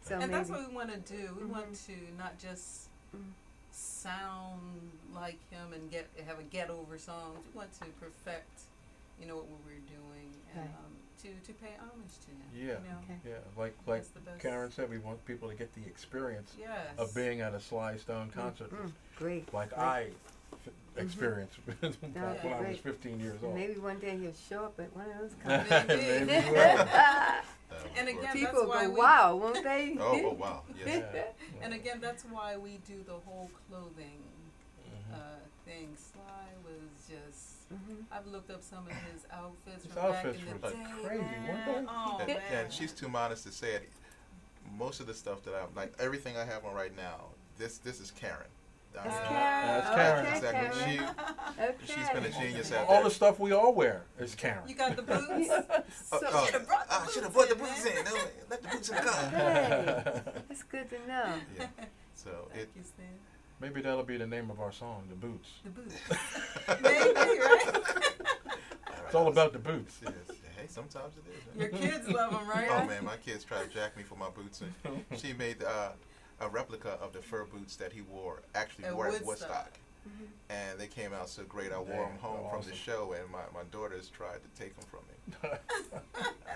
So And maybe that's what we want to do. We want to not just sound like him and have a get over songs. We want to perfect, what we were doing, Okay. to pay homage to him. Yeah, You know? Okay. yeah. Like That's the best. Karen said, we want people to get the experience Yes. of being at a Sly Stone concert, Great. like Great. I experienced back Yeah, when I was great. 15 years old. Maybe one day he'll show up at one of those concerts. Maybe. Maybe we will. And again, People that's why go, we, wow, won't they? Oh, wow. Yes. Yeah. and again, that's why we do the whole clothing Mhm. thing. Sly was just. Mhm. I've looked up some of his outfits His from back outfits in the were day. crazy, man. weren't they? Oh And, man. and she's too modest to say it. Most of the stuff that I like, everything I have on right now, this is Karen. That's mean, Karen. That's Karen. Okay, Exactly. Karen. Okay. She's been a genius out All there. the stuff we all wear is Karen. You got the boots. So- Oh, Should've brought the I should have boots brought the in, boots man. in. No, let the boots in the car. Hey, that's good to know. Yeah. So Thank you, Stan. Maybe that'll be the name of our song, The Boots. The boots. Maybe, right? It's all about the boots. Hey, sometimes it is. Your kids love them, right? Oh man, my kids try to jack me for my boots, and she made a replica of the fur boots that he wore. Actually, At wore at Woodstock. Woodstock, Mhm. and they came out so great. I wore Damn, them home they're from awesome. the show, and my daughters tried to take them from me.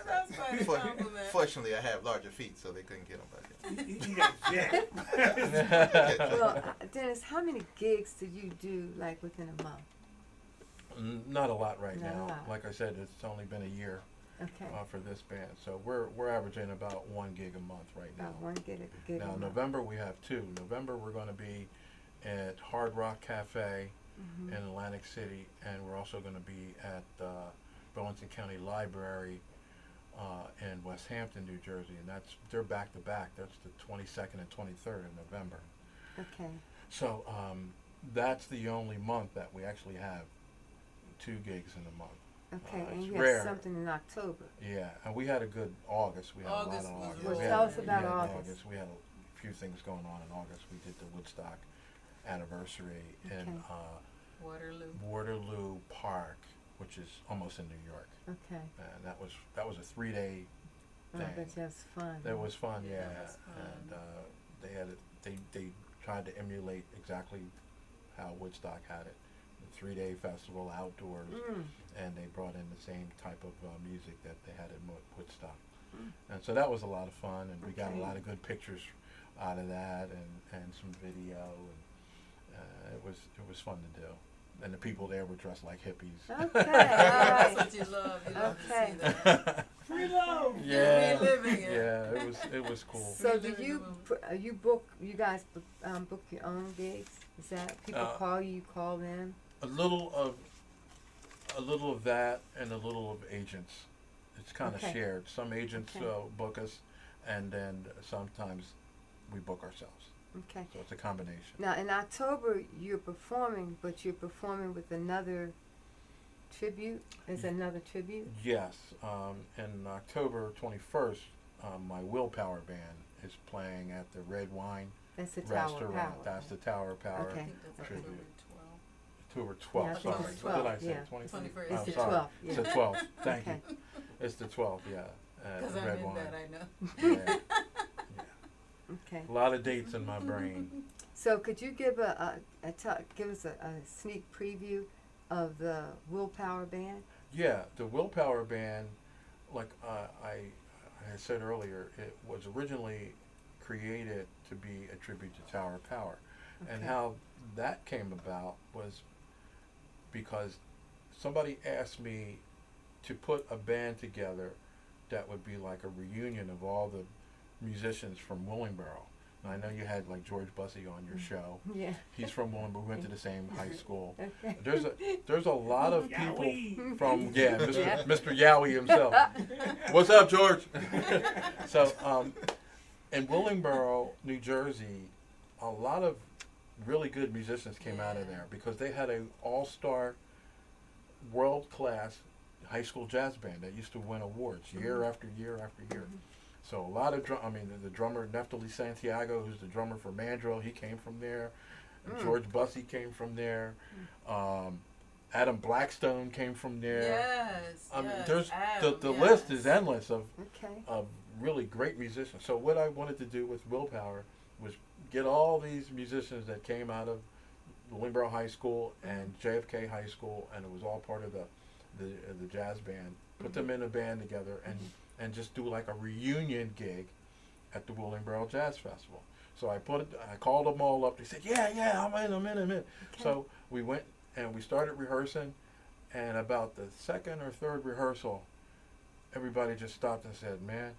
That's quite a compliment. Fortunately, I have larger feet, so they couldn't get them back. You got jacked. Well, Dennis, how many gigs did you do like within a month? Not a lot right Not a now. lot. Like I said, it's only been a year Okay. for this band, so we're averaging about 1 gig a month right now. About one gig a Now month. November we have 2. November we're going to be at Hard Rock Cafe Mhm. in Atlantic City, and we're also going to be at Burlington County Library in West Hampton, New Jersey, and they're back to back. That's the 22nd and 23rd of November. Okay. So that's the only month that we actually have 2 gigs in a month. Okay, and it's you rare. have something in October. Yeah, and we had a good August. We had August a lot was of August. really We good. had- Tell us about we had August. We had a few things going on in August. We did the Woodstock anniversary in Okay. Waterloo. Waterloo Park, which is almost in New York, Okay. and that was a 3-day Oh, thing. I bet that's fun. That was fun, Yeah, yeah. it was fun. And they had they tried to emulate exactly how Woodstock had it. The 3-day festival outdoors, Mm. and they brought in the same type of music that they had in Woodstock. Mm. And so that was a lot of fun, and we got a Okay. lot of good pictures out of that, and some video, and it was fun to do. And the people there were dressed like hippies. Okay. All That's right. what you love. You love Okay. to see that. Free love. Yeah, reliving it. yeah, it was cool. So do Reliving you the moment. you guys book your own gigs? Is that people call you call them? A little of that, and a little of agents. It's kind of Okay. shared. Some agents Okay. book us, and then sometimes we book ourselves. Okay. So it's a combination. Now in October you're performing, but you're performing with another tribute. Is another tribute? Yes, and October 21st, my Willpower Band is playing at the Red Wine That's the Tower of Restaurant. Power. That's the Tower of Power. I Okay. think that's Tribute. October 12th. October 12th, Yeah, I think sorry. it's What did I 12th, say? yeah. 21st? It's Oh, the sorry. 12th, It's the yeah. 12th. Thank Okay. you. It's the 12th, yeah. At Because I'm Red in Wine. that, I know. Yeah. Okay. A lot of dates in my brain. So could you give give us a sneak preview of the Willpower Band? Yeah, the Willpower Band, like I had said earlier, it was originally created to be a tribute to Tower of Power. And Okay. how that came about was because somebody asked me to put a band together that would be like a reunion of all the musicians from Willingboro. And I know you had like George Bussey on your show. Yeah. He's from Willingboro. We went to the same high school. Okay. There's a lot of people Yowie. from Mr. Yeah. Mr. Yowie himself. What's up, George? So in Willingboro, New Jersey, a lot of really good musicians came out of there because they had a all-star, world-class high school jazz band that used to win awards year after year after year. So a lot of the drummer Neftali Santiago, who's the drummer for Mandrill, he came from there. And George Bussey came from there. Adam Blackstone came from there. Yes. I mean, yes, there's Adam, the list is yes. endless of Okay. really great musicians. So what I wanted to do with Willpower was get all these musicians that came out of Willingboro High School and JFK High School, and it was all part of the the jazz band, put them in a band together, and just do like a reunion gig at the Willingboro Jazz Festival. So I called them all up. They said, yeah, I'm in. Okay. So we went and we started rehearsing, and about the second or third rehearsal, everybody just stopped and said, man,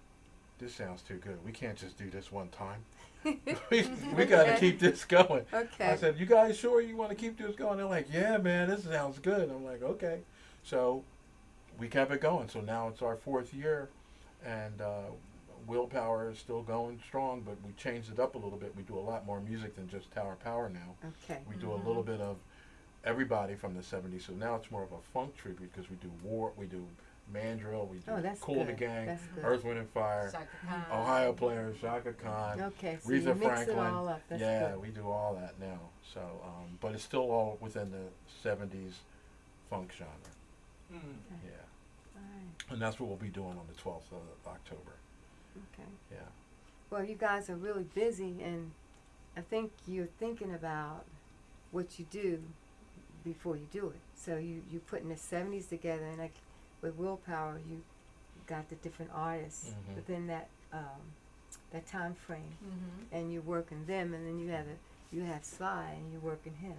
this sounds too good. We can't just do this one time. we got to keep this going. Okay. I said, you guys sure you want to keep this going? They're like, yeah, man, this sounds good. I'm like, okay. So we kept it going. So now it's our 4th year, and Willpower is still going strong, but we changed it up a little bit. We do a lot more music than just Tower Power now. Okay. We do a little bit of everybody from the 70s. So now it's more of a funk tribute because we do mandrill, we do that's Cool good. the Gang, That's good. Earth, Wind and Fire, Shaka Khan. Ohio Players, Shaka Khan, Okay, so Aretha you mix Franklin. it all up. That's yeah, good. we do all that now. So, but it's still all within the 70s funk genre. Mm. Yeah, All right. and that's what we'll be doing on the 12th of October. Okay. Yeah. Well, you guys are really busy, and I think you're thinking about what you do before you do it. So you putting the 70s together, and like with Willpower, you got the different artists Mhm. within that time frame, Mm-hmm. and you're working them, and then you have Sly, and you're working him.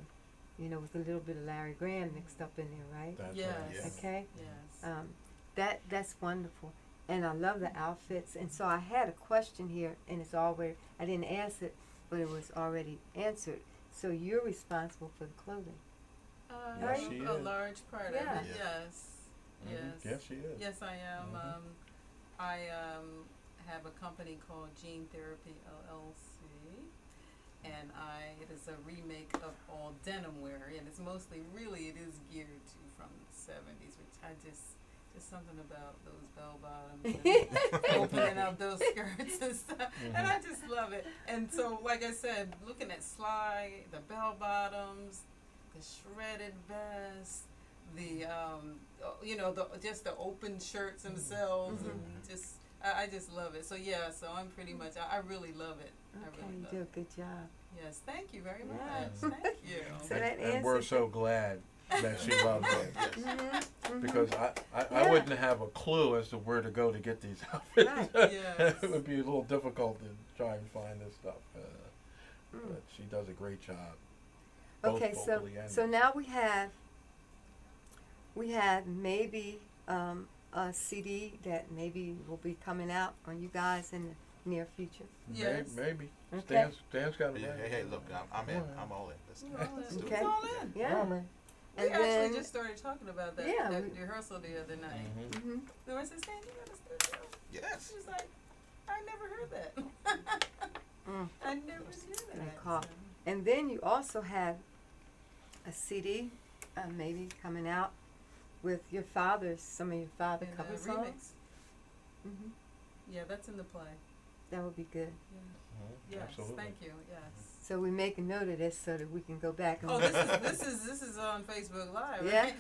You know, with a little bit of Larry Graham mixed up in there, right? That's Yes. right. Yes. Okay. Yes. That's wonderful, and I love the outfits. And so I had a question here, and it's already, I didn't ask it, but it was already answered. So you're responsible for the clothing. Yes, she A is. large part Yeah. of it, yes. Mhm. Yes. Yes, she is. Yes, I am. Mhm. I have a company called Gene Therapy LLC, and it is a remake of all denim wear, and it's mostly, really, it is geared to from the 70s, which I just something about those bell bottoms and opening up those skirts and stuff, and I just love it. And so, like I said, looking at Sly, the bell bottoms, the shredded vest, the just the open shirts themselves, and just I just love it. So yeah, so I'm pretty much I really love it. I Okay, really you love do it. a good job. Yes, thank you very much. Yeah. Thank you. So that and we're answers so glad that she loves it. Yes. Because I Yeah. wouldn't have a clue as to where to go to get these outfits. Right. Yes. It would be a little difficult to try and find this stuff. Mm. But she does a great job. both Okay, so vocally and now we have maybe a CD that maybe will be coming out on you guys in the near future. Yes. Maybe. Okay. Stan's got it. Hey, look, I'm in. I'm all in. Let's do it. Okay. It's all in. Yeah. We And actually then just started talking about that, Yeah, that we- rehearsal the other night. mhm. Doris said, Stan, you got a studio? Yes. She was like, I never heard that. Mm. I never heard Good that. call. And then you also have a CD maybe coming out with some of your father And, cover remix. songs. Mm-hmm. Yeah, that's in the play. That would be good. Yeah. Mhm, Yes, Absolutely. thank you. Yes. So we make a note of this so that we can go back and Oh, this is on Facebook Live, yeah. right?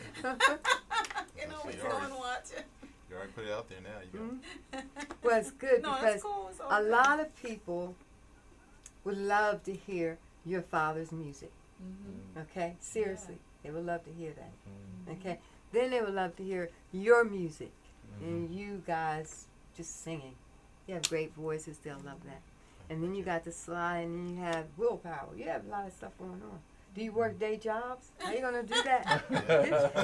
You know, we She go already- and watch it. You already put it out there now. You go. Mhm. Well, it's good No, because it's cool. It's all a good. lot of people would love to hear your father's music. Mhm. Okay, seriously, they would love to hear that. Mhm. Okay, then they would love to hear your music Mhm. and you guys just singing. You have great voices; they'll love that. And then you got the Sly, and then you have Willpower. You have a lot of stuff going on. Do you work day jobs? How you gonna do that?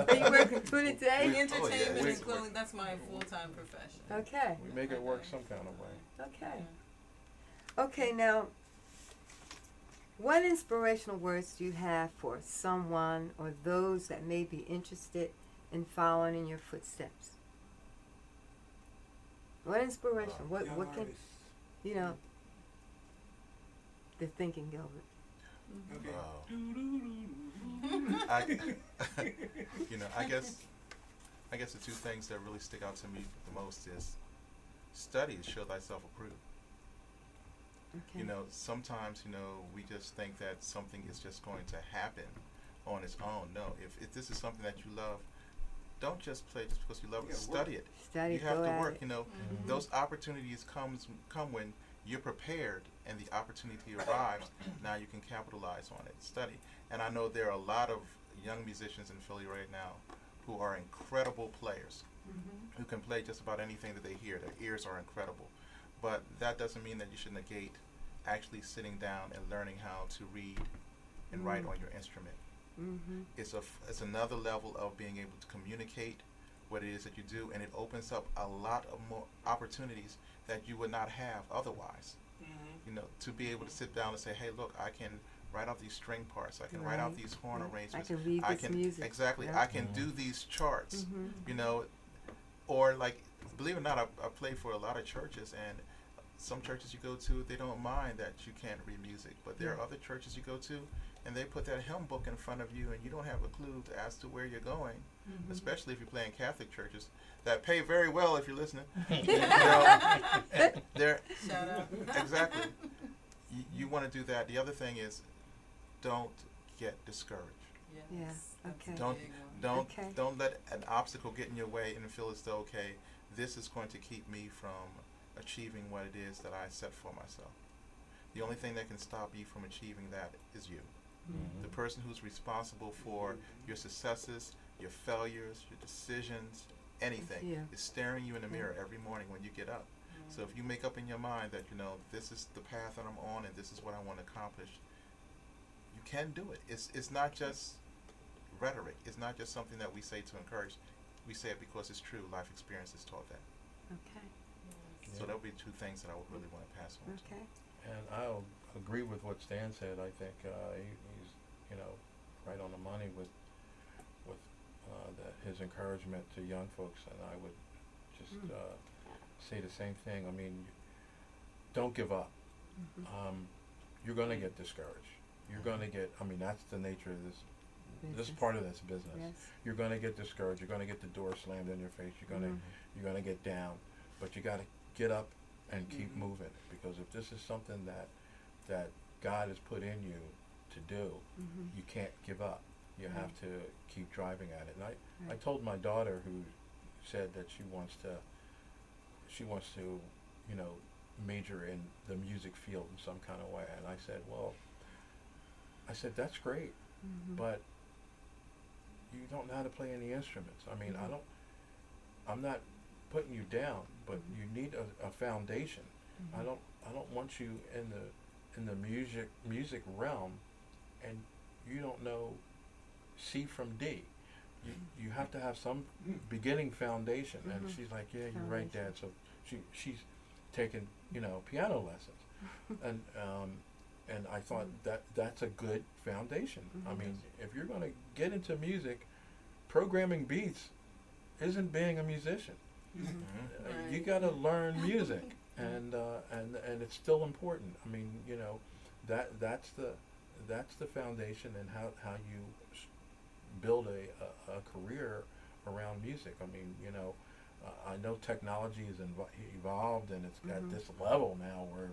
Are you working 20 days? Entertainment We- and clothing, that's my full-time profession. Okay, We make it work some kind of way. okay, okay. Now, what inspirational words do you have for someone or those that may be interested in following in your footsteps? What inspiration? What Young can artists. you know? The thinking, Gilbert. Okay. I, I guess the two things that really stick out to me the most is study to show thyself approved. Okay. You know, sometimes, we just think that something is just going to happen on its own. No, if this is something that you love, don't just play just because you love it. Yeah, Study it. Study, You have go to at work. it. Mhm. Those opportunities come when you're prepared and the opportunity arrives. Now you can capitalize on it. Study. And I know there are a lot of young musicians in Philly right now who are incredible players, who can play just about anything that they hear. Their ears are incredible. But that doesn't mean that you should negate actually sitting down and learning how to read and write on your instrument. It's another level of being able to communicate what it is that you do, and it opens up a lot of more opportunities that you would not have otherwise. You know, to be able to sit down and say, hey, look, I can write out these string parts, I can write out these horn arrangements, I can read this music. Exactly, Yeah. I can do these charts, you know, or like, believe it or not, I play for a lot of churches, and some churches you go to, they don't mind that you can't read music, but there are other churches you go to, and they put that hymn book in front of you, and you don't have a clue as to where you're going, especially if you're playing Catholic churches that pay very well if you're listening. You know, they're Shout out. exactly. You want to do that. The other thing is, don't get discouraged. Yeah, That's okay. a Don't big one. don't Okay. don't let an obstacle get in your way and feel as though, okay, this is going to keep me from achieving what it is that I set for myself. The only thing that can stop you from achieving that is you. The person who's responsible for your successes, your failures, your decisions, anything, you. is staring you in the mirror every morning when you get up. So if you make up in your mind that, you know, this is the path that I'm on and this is what I want to accomplish, you can do it. It's not just rhetoric. It's not just something that we say to encourage. We say it because it's true. Life experience has taught that. Okay. So that would be two things that I would really want to pass on. Okay. And I'll agree with what Stan said. I think he's, you know, right on the money with that his encouragement to young folks, and I would just say the same thing. I mean, don't give up. You're going to get discouraged. You're going to get, I mean, that's the nature of this Business. part of this business. Yes. You're going to get discouraged. You're going to get the door slammed in your face. You're going to get down, but you got to get up and keep moving, because if this is something that God has put in you to do, you can't give up. You have to keep driving at it. And I told my daughter, who said that she wants to, you know, major in the music field in some kind of way, and I said that's great, but you don't know how to play any instruments. I mean, I'm not putting you down, but you need a foundation. I don't want you in the music realm, and you don't know C from D. You have to have some beginning foundation. And she's like, yeah, you're right, Dad. So she's taken, you know, piano lessons, and I thought that's a good foundation. I mean, if you're going to get into music, programming beats isn't being a musician. You got to learn music, and it's still important. I mean, you know, that's the foundation, and how you build a career around music. I mean, you know, I know technology is evolved, and it's at this level now where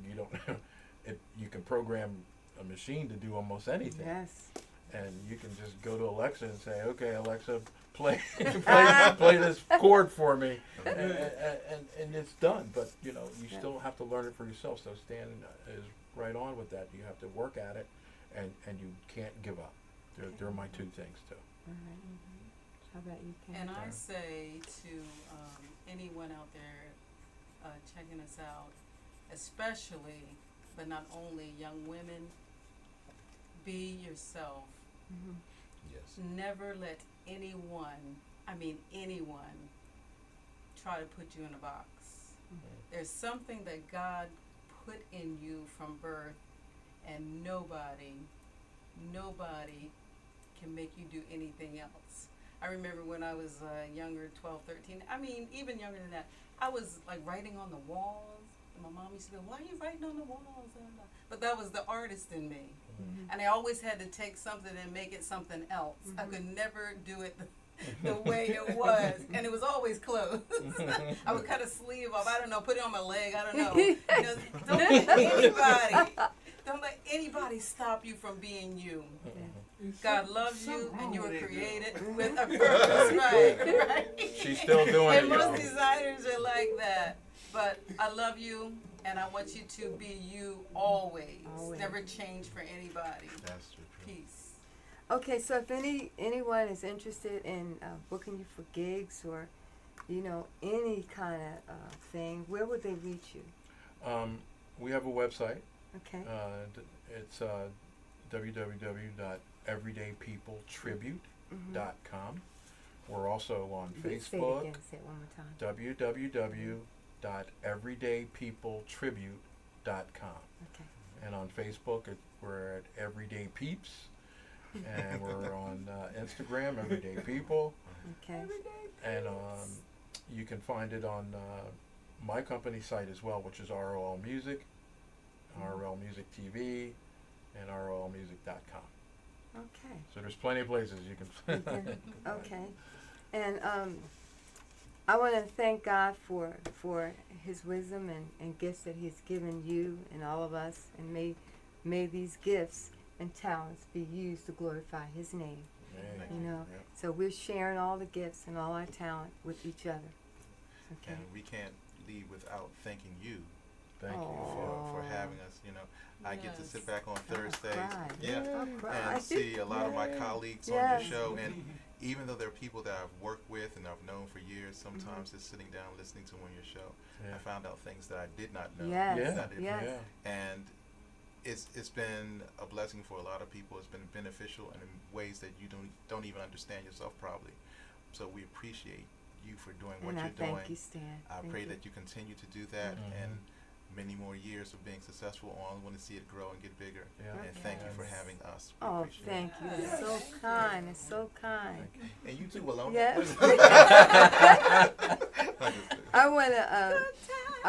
you don't you can program a machine to do almost anything. Yes. And you can just go to Alexa and say, okay, Alexa, play play this chord for me, and it's done. But you know, you still have to learn it for yourself. So Stan is right on with that. You have to work at it, and you can't give up. They're my two things too. All right. How about you, Ken? And I say to anyone out there checking us out, especially, but not only young women, be yourself. Yes. Never let anyone try to put you in a box. There's something that God put in you from birth, and nobody can make you do anything else. I remember when I was younger, 12, 13, I mean, even younger than that, I was like writing on the walls. And my mom used to go, why are you writing on the walls? But that was the artist in me. And I always had to take something and make it something else. I could never do it the way it was. And it was always close. I would cut a sleeve off. I don't know, put it on my leg. I don't know. You know, don't let anybody stop you from being you. God loves you, and you were created with a purpose. Right. She's still doing And it, most y'all. designers are like that. But I love you, and I want you to be you always. Always. Never change for anybody. That's true. Peace. Okay, so if anyone is interested in booking you for gigs or, any kind of thing, where would they reach you? We have a website. Okay. It's www.everydaypeopletribute.com. We're also on Say it Facebook. again. Say it one more time. www.everydaypeopletribute.com. Okay. And on Facebook, we're at Everyday Peeps. And we're on Instagram, Everyday People. Okay. And you can find it on my company site as well, which is ROL Music, ROL Music TV, and ROLmusic.com. Okay. So there's plenty of places you can. Okay. And I want to thank God for His wisdom and gifts that He's given you and all of us, and may these gifts and talents be used to glorify His name. Yeah. So we're sharing all the gifts and all our talent with each other. Okay. And we can't leave without thanking you Thank you. for having us. I get to sit back on Thursdays, I'll cry. and see a lot of my colleagues on Yes. your show. And even though they're people that I've worked with and I've known for years, sometimes just sitting down listening to on your show, Yeah. I found out things that I did not know. Yes. that I didn't Yes. know. And it's been a blessing for a lot of people. It's been beneficial in ways that you don't even understand yourself probably. So we appreciate you for doing what And I you're doing. thank you, Stan. I Thank pray you. that you continue to do that and many more years of being successful on. I want to see it grow and get bigger. Yeah. And thank you for Yes. having us. We Oh, appreciate thank you. it. It's so kind. It's so kind. And you too, Alona. Yes. I'm just kidding. I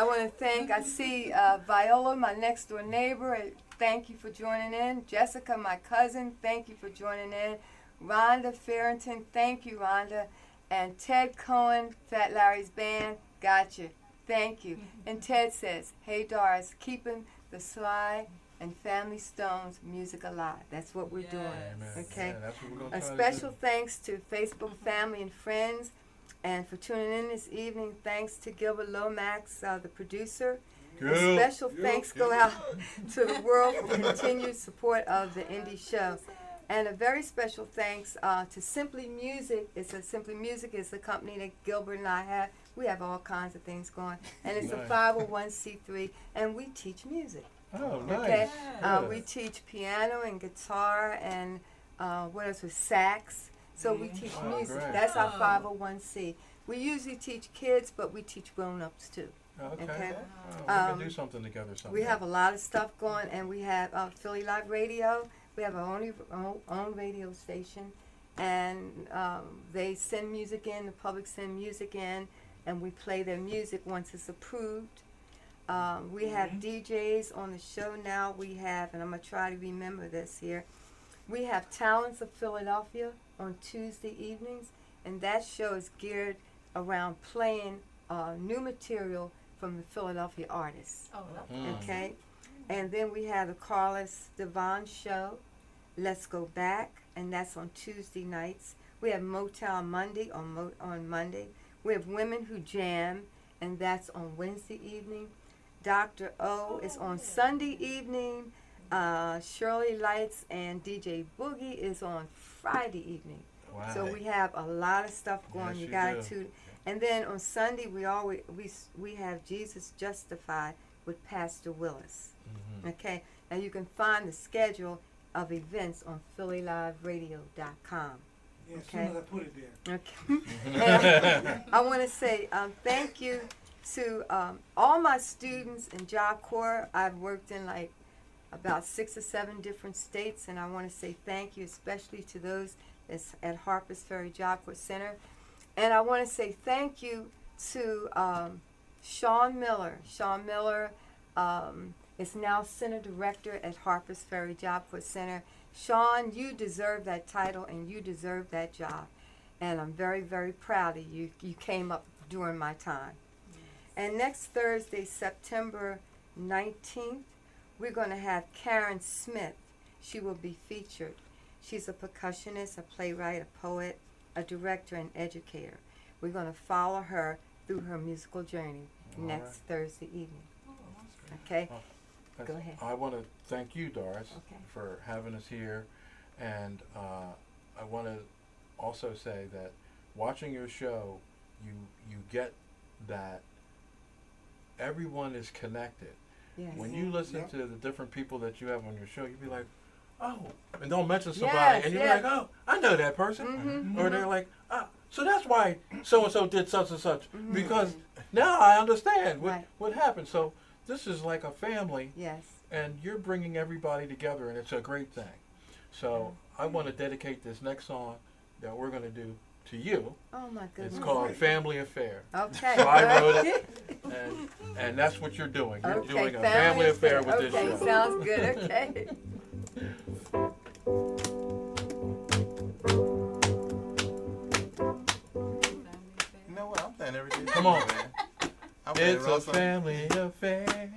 want to thank. I see Viola, my next door neighbor. Thank you for joining in. Jessica, my cousin. Thank you for joining in. Rhonda Farrington. Thank you, Rhonda. And Ted Cohen, Fat Larry's band. Gotcha. Thank you. And Ted says, "Hey Doris, keeping the Sly and Family Stones music alive." That's what we're doing. Amen. Okay. Yeah, that's what we're gonna A try to special do. thanks to Facebook family and friends, and for tuning in this evening. Thanks to Gilbert Lomax, the producer. A special thanks go out to the world for continued support of the indie show. And a very special thanks to Simply Music. Simply Music is a company that Gilbert and I have. We have all kinds of things going. And it's a Nice. 501c3, and we teach music. Oh, nice. Okay, Good. we teach piano and guitar and what else was sax. So we teach Oh, music. great. That's our 501c. We usually teach kids, but we teach grown-ups too. Okay. Okay. Oh, we can do something together someday. We have a lot of stuff going, and we have Philly Live Radio. We have our own radio station, and they send music in. The public send music in, and we play their music once it's approved. We have DJs on the show now. We have, and I'm going to try to remember this here, we have Talents of Philadelphia on Tuesday evenings, and that show is geared around playing new material from the Philadelphia artists. Oh, Okay? And then we have the Carlos Devon show, Let's Go Back, and that's on Tuesday nights. We have Motown Monday on Monday. We have Women Who Jam, and that's on Wednesday evening. Dr. O is on Sunday evening. Shirley Lights and DJ Boogie is on Friday evening. Wow. So we have a lot of stuff going. Yes, you you got do. to. And then on Sunday we have Jesus Justified with Pastor Willis. Mhm. Okay. Now you can find the schedule of events on PhillyLiveRadio.com. Yeah, as Okay. soon as I put it there. Okay. And I want to say thank you to all my students in Job Corps. I've worked in like about 6 or 7 different states, and I want to say thank you especially to those that's at Harpers Ferry Job Corps Center. And I want to say thank you to Sean Miller. Sean Miller is now Center Director at Harpers Ferry Job Corps Center. Sean, you deserve that title and you deserve that job. And I'm very, very proud of you. You came up during my time. And next Thursday, September 19th, we're going to have Karen Smith. She will be featured. She's a percussionist, a playwright, a poet, a director, and educator. We're going to follow her through her musical journey next Thursday evening. Okay? Well, Go ahead. I want to thank you, Doris, Okay. for having us here And I want to also say that watching your show, you get that everyone is connected. Yes. When you listen Yep. to the different people that you have on your show, you'll be like, oh, and don't mention somebody, Yes, and you're yes. like, oh, I know that person. Mhm. Or they're like, so that's why so-and-so did such and such. Mhm. Because now I understand Right. what happened. So this is like a family, Yes. and you're bringing everybody together, and it's a great thing. So I want to dedicate this next song that we're going to do to you. Oh my goodness. It's called Family Affair. Okay. So I wrote good. it, and that's what you're doing. You're Okay, doing a family affair with this okay, show. sounds good. Okay. You know what? I'm playing every day. Come on. man. I'm playing It's raw a song. family affair.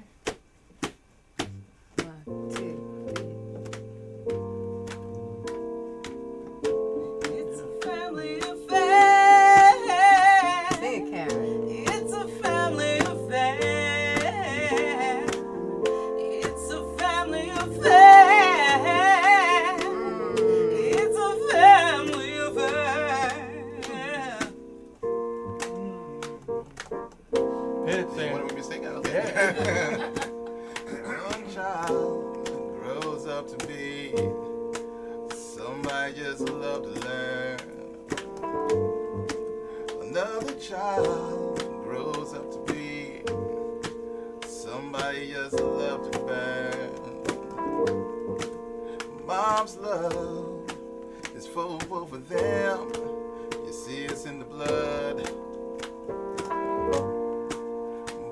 1, 2. It's a family affair. Sing it, Karen. It's a family affair. It's a family affair. It's a family affair. It's You in. want me to sing it? Okay. Yeah. One child grows up to be somebody just love to learn. Another child grows up to be somebody just love to burn. Mom's love is for both of them. You see it's in the blood.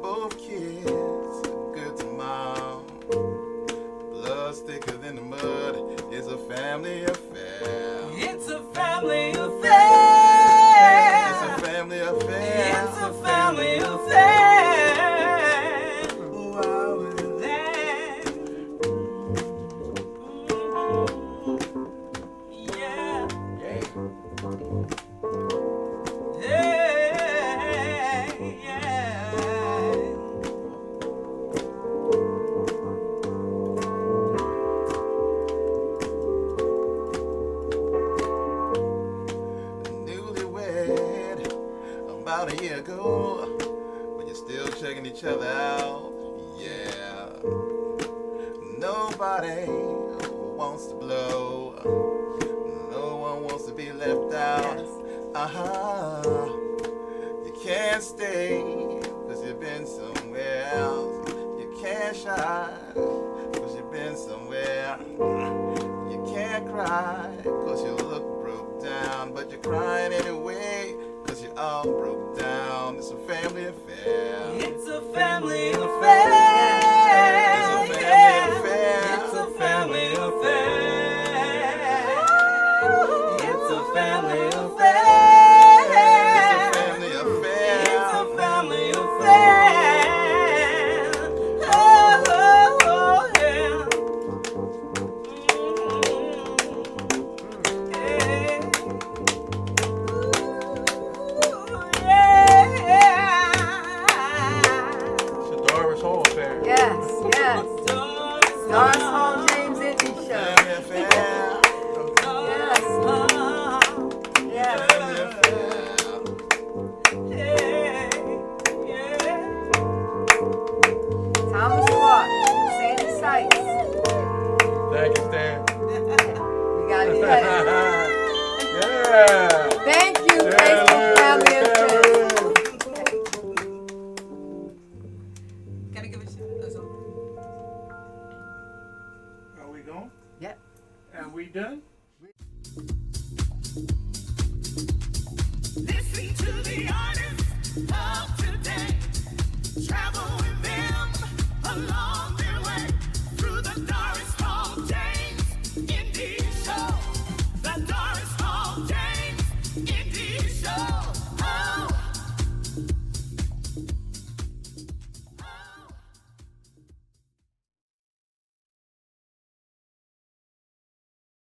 Both kids are good to mom. Blood's thicker than the mud. It's a family affair. It's a family affair. It's a family affair. It's a family affair. Wow, that. Yeah. Yeah. Newlywed about a year ago, but you're still checking each other out. Yeah. Nobody wants to blow. No one wants to be left out. Yes. You can't stay because you've been somewhere else. You can't shine because you've been somewhere. You can't cry because you look broke down, but you're crying anyway because you're all broke down. It's a family affair. It's a family affair. It's a family affair. It's a family affair. It's a family affair. It's a family affair. It's a family affair. Oh, yeah. It's a Doris Hall affair. Yes, yes. Doris Hall James Indy Show. Family affair. Yes. Family affair. Thomas Clark, Sandy Sykes. Thank you, Stan. We got it. Cut it. Yeah. Thank you, Facebook family and friends. Gotta give a shout out. Are we going? Yep. Are we done? Listen to the artists of today. Travel with them along